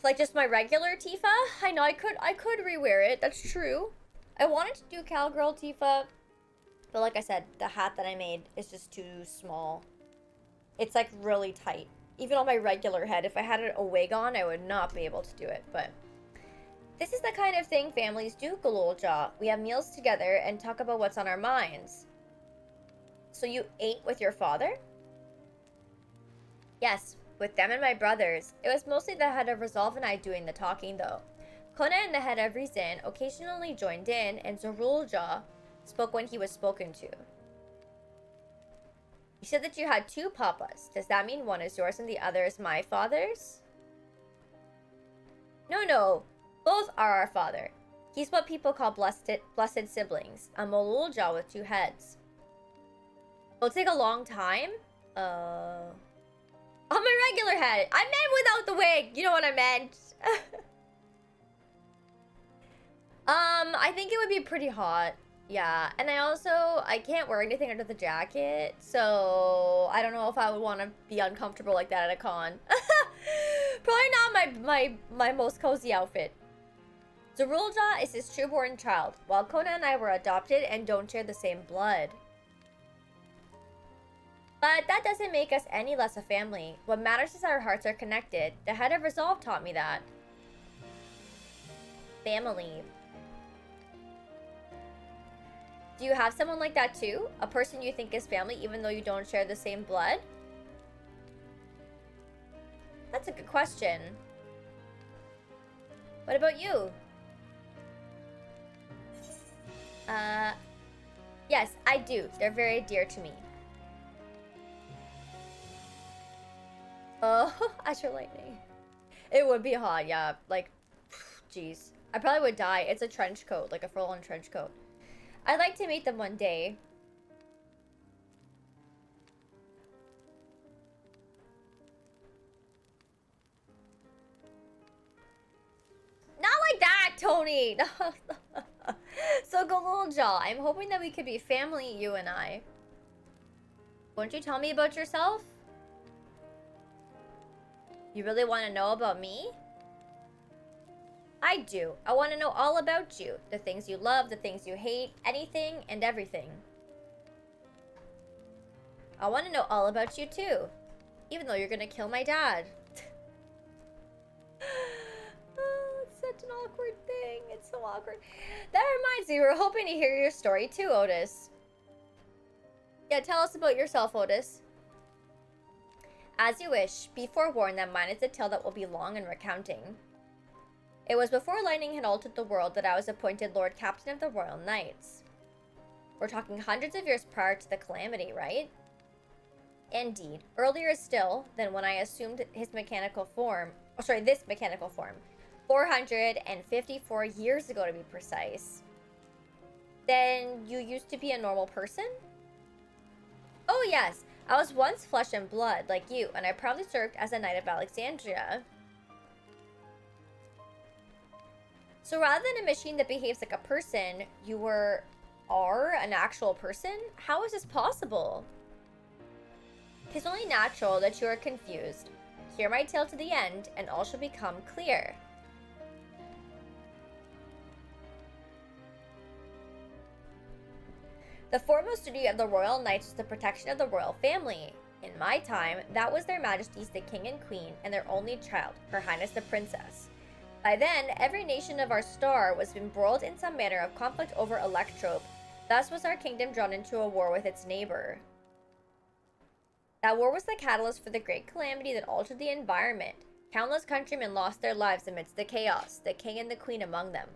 Like just my regular Tifa? I know I could rewear it. That's true. I wanted to do Cowgirl Tifa, but like I said, the hat that I made is just too small. It's like really tight. Even on my regular head, if I had a wig on, I would not be able to do it, but... This is the kind of thing families do, Gulool. We have meals together and talk about what's on our minds. So you ate with your father? Yes, with them and my brothers. It was mostly the head of Resolve and I doing the talking, though. Kona and the head of Reason occasionally joined in, and Zorulja spoke when he was spoken to. You said that you had two papas. Does that mean one is yours and the other is my father's? No. Both are our father. He's what people call blessed siblings. A Molulja with two heads. It'll take a long time? On my regular head. I meant without the wig. You know what I meant. I think it would be pretty hot. Yeah, and I can't wear anything under the jacket, so I don't know if I would want to be uncomfortable like that at a con. Probably not my most cozy outfit. Zorulja is his trueborn child, while Kona and I were adopted and don't share the same blood. But that doesn't make us any less a family. What matters is our hearts are connected. The head of Resolve taught me that. Family. Do you have someone like that too? A person you think is family even though you don't share the same blood? That's a good question. What about you? Yes, I do. They're very dear to me. Oh, Azure Lightning. It would be hot, yeah. Like, jeez. I probably would die. It's a trench coat, like a full-on trench coat. I'd like to meet them one day. Tony. So Gulool, I'm hoping that we could be family, you and I. Won't you tell me about yourself? You really want to know about me? I do. I want to know all about you. The things you love, the things you hate, anything and everything. I want to know all about you too. Even though you're gonna kill my dad. Oh, it's such an awkward thing. It's so awkward. That reminds me, we're hoping to hear your story too, Otis. Yeah, tell us about yourself, Otis. As you wish. Be forewarned that mine is a tale that will be long in recounting. It was before lightning had altered the world that I was appointed Lord Captain of the Royal Knights. We're talking hundreds of years prior to the calamity, right? Indeed. Earlier still than when I assumed his mechanical form. Oh, sorry, this mechanical form. 454 years ago, to be precise. Then you used to be a normal person? Oh, yes. I was once flesh and blood, like you, and I proudly served as a Knight of Alexandria. So rather than a machine that behaves like a person, you are an actual person? How is this possible? 'Tis only natural that you are confused. Hear my tale to the end, and all shall become clear. The foremost duty of the Royal Knights was the protection of the royal family. In my time, that was their Majesties the King and Queen, and their only child, Her Highness the Princess. By then, every nation of our star was embroiled in some manner of conflict over Electrope. Thus was our kingdom drawn into a war with its neighbor. That war was the catalyst for the great calamity that altered the environment. Countless countrymen lost their lives amidst the chaos, the king and the queen among them.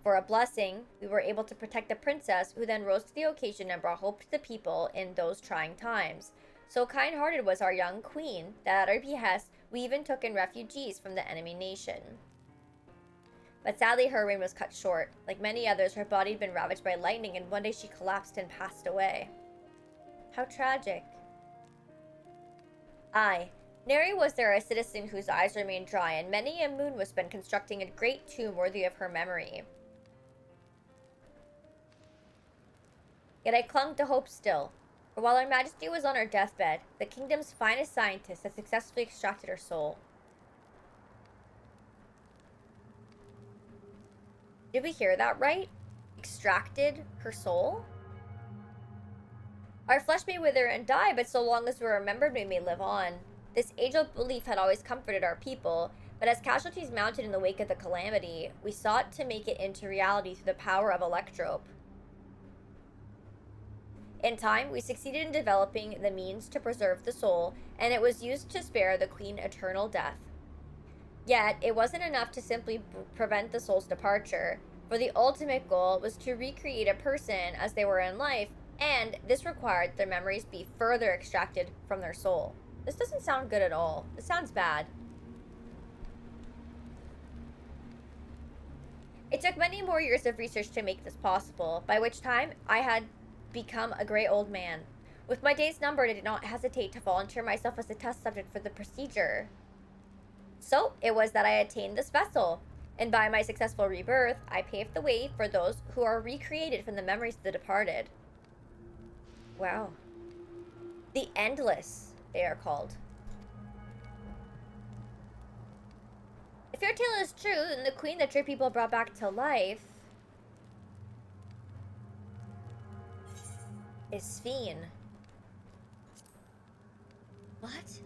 For a blessing, we were able to protect the princess, who then rose to the occasion and brought hope to the people in those trying times. So kind-hearted was our young queen that at our behest, we even took in refugees from the enemy nation. But sadly, her reign was cut short. Like many others, her body had been ravaged by lightning, and one day she collapsed and passed away. How tragic. Aye, nary was there a citizen whose eyes remained dry, and many a moon was spent constructing a great tomb worthy of her memory. Yet I clung to hope still, for while Her Majesty was on her deathbed, the kingdom's finest scientists had successfully extracted her soul. Did we hear that right? Extracted her soul? Our flesh may wither and die, but so long as we're remembered, we may live on. This age-old belief had always comforted our people, but as casualties mounted in the wake of the calamity, we sought to make it into reality through the power of Electrope. In time, we succeeded in developing the means to preserve the soul, and it was used to spare the Queen eternal death. Yet, it wasn't enough to simply prevent the soul's departure, for the ultimate goal was to recreate a person as they were in life, and this required their memories be further extracted from their soul. This doesn't sound good at all. It sounds bad. It took many more years of research to make this possible, by which time I had become a gray old man. With my days numbered, I did not hesitate to volunteer myself as a test subject for the procedure. So, it was that I attained this vessel, and by my successful rebirth, I paved the way for those who are recreated from the memories of the departed. Wow. The Endless, they are called. If your tale is true, then the queen that your people brought back to life is Sphene. What?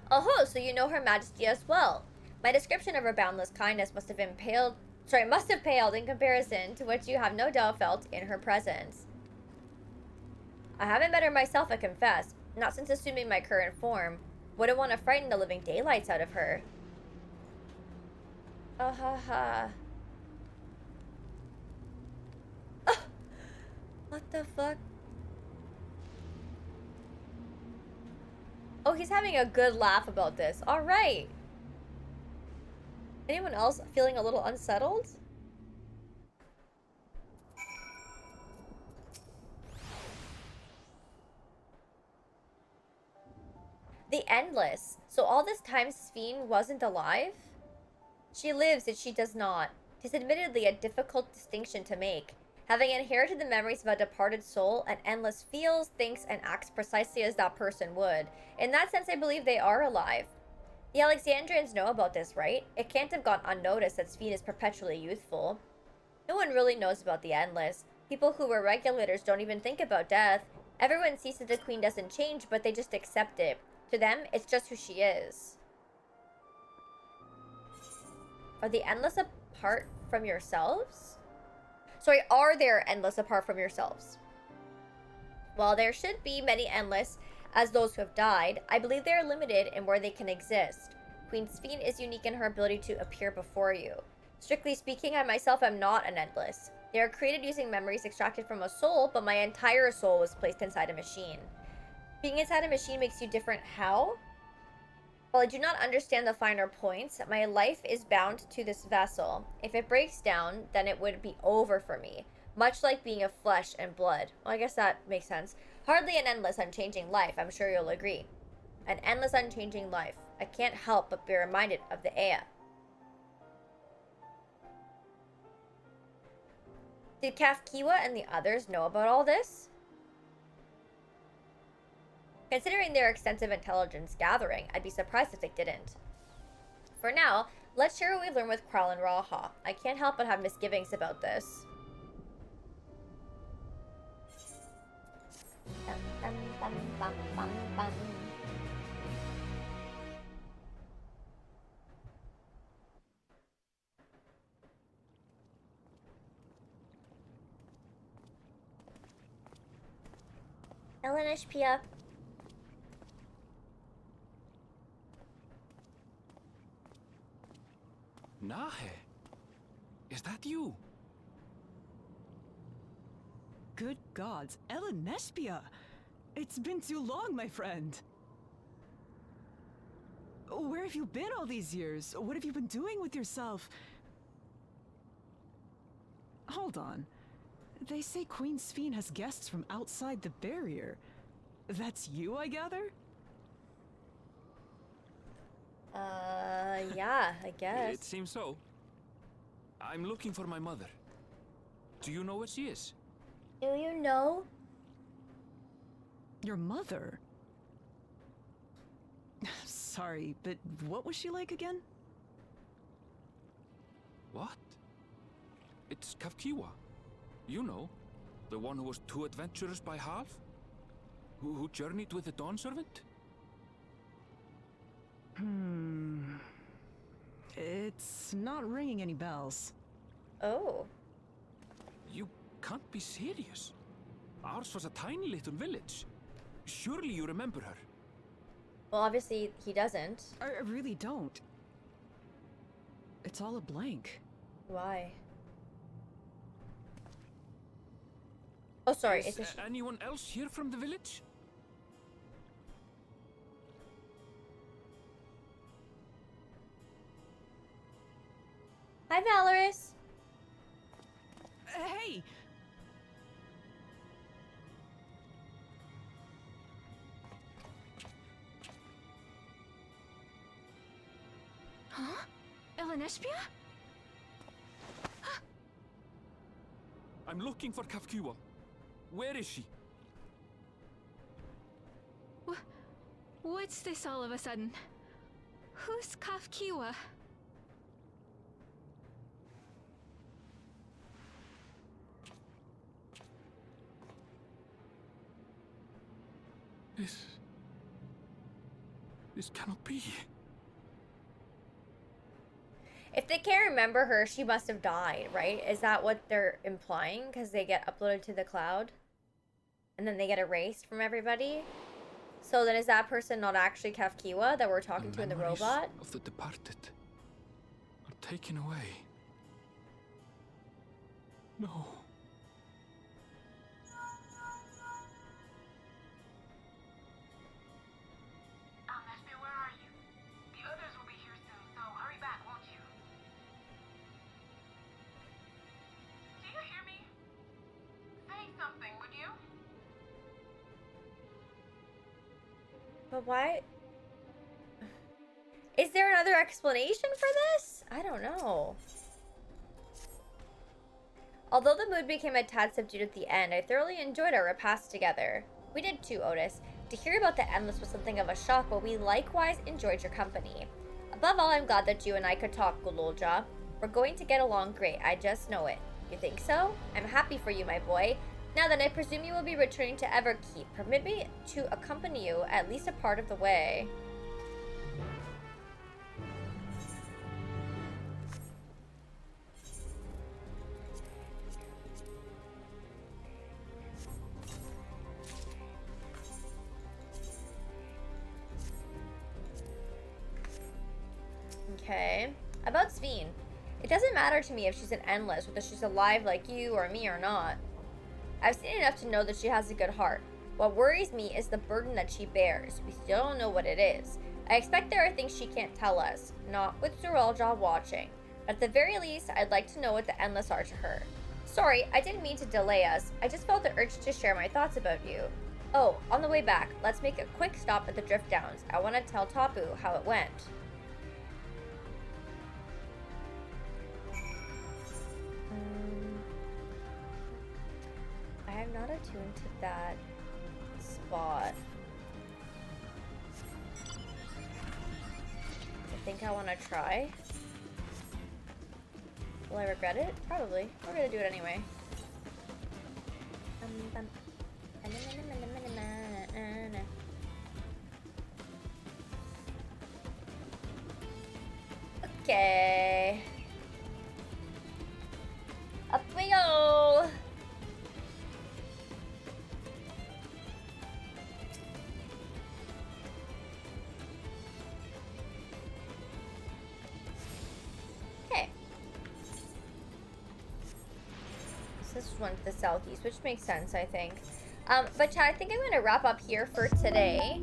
Oh, so you know Her Majesty as well. My description of her boundless kindness must have paled in comparison to what you have no doubt felt in her presence. I haven't met her myself, I confess, not since assuming my current form. Wouldn't want to frighten the living daylights out of her. Oh, ha, ha. Oh, what the fuck? Oh, he's having a good laugh about this. All right. Anyone else feeling a little unsettled? The Endless. So all this time Sphene wasn't alive? She lives and she does not. It is admittedly a difficult distinction to make. Having inherited the memories of a departed soul, an Endless feels, thinks, and acts precisely as that person would. In that sense, I believe they are alive. The Alexandrians know about this, right? It can't have gone unnoticed that Sphene is perpetually youthful. No one really knows about the Endless. People who were regulators don't even think about death. Everyone sees that the Queen doesn't change, but they just accept it. To them, it's just who she is. Are the Endless apart from yourselves? Sorry, are there Endless apart from yourselves? While there should be many Endless, as those who have died, I believe they are limited in where they can exist. Queen Sphene is unique in her ability to appear before you. Strictly speaking, I myself am not an Endless. They are created using memories extracted from a soul, but my entire soul was placed inside a machine. Being inside a machine makes you different how? While I do not understand the finer points, my life is bound to this vessel. If it breaks down, then it would be over for me. Much like being of flesh and blood. Well, I guess that makes sense. Hardly an endless, unchanging life, I'm sure you'll agree. An endless, unchanging life. I can't help but be reminded of the Ea. Did Kafkiwa and the others know about all this? Considering their extensive intelligence gathering, I'd be surprised if they didn't. For now, let's share what we've learned with Krell and Raha. I can't help but have misgivings about this. Bum, bum, bum, bum, bum. Elenishpia. Nahe, is that you? Good gods, Elenishpia! It's been too long, my friend. Where have you been all these years? What have you been doing with yourself? Hold on. They say Queen Sphene has guests from outside the barrier. That's you, I gather? Yeah, I guess. It seems so. I'm looking for my mother. Do you know where she is? Do you know? Your mother? Sorry, but what was she like again? What? It's Kafkiwa. You know, the one who was too adventurous by half? Who journeyed with the Dawn Servant? It's not ringing any bells. Oh. You can't be serious. Ours was a tiny little village. Surely you remember her. Well, obviously he doesn't. I really don't. It's all a blank. Why? Oh, sorry. Is anyone else here from the village? Hi, Valoris. Hey! Huh? Elenishpia? I'm looking for Kafkiwa. Where is she? What's this all of a sudden? Who's Kafkiwa? This cannot be. If they can't remember her, she must have died, right? Is that what they're implying? Because they get uploaded to the cloud? And then they get erased from everybody? So then is that person not actually Kafkiwa that we're talking to in the robot? Of the departed are taken away. No. Nashville, where are you? The others will be here soon, so hurry back, won't you? Do you hear me? Say something, would you? But why? there another explanation for this? I don't know. Although the mood became a tad subdued at the end, I thoroughly enjoyed our repast together. We did too, Otis. To hear about the Endless was something of a shock, but we likewise enjoyed your company. Above all, I'm glad that you and I could talk, Guloolja. We're going to get along great, I just know it. You think so? I'm happy for you, my boy. Now then, I presume you will be returning to Everkeep. Permit me to accompany you at least a part of the way. Okay. About Sveen. It doesn't matter to me if she's an Endless, whether she's alive like you or me or not. I've seen enough to know that she has a good heart. What worries me is the burden that she bears. We still don't know what it is. I expect there are things she can't tell us, not with Zoraljah watching. But at the very least, I'd like to know what the Endless are to her. Sorry, I didn't mean to delay us. I just felt the urge to share my thoughts about you. Oh, on the way back, let's make a quick stop at the Drift Downs. I want to tell Tapu how it went. I am not attuned to that spot. I think I want to try. Will I regret it? Probably. We're gonna do it anyway. Okay. Up we go. Okay. So this is one to the southeast, which makes sense, I think. But chat, I think I'm going to wrap up here for today.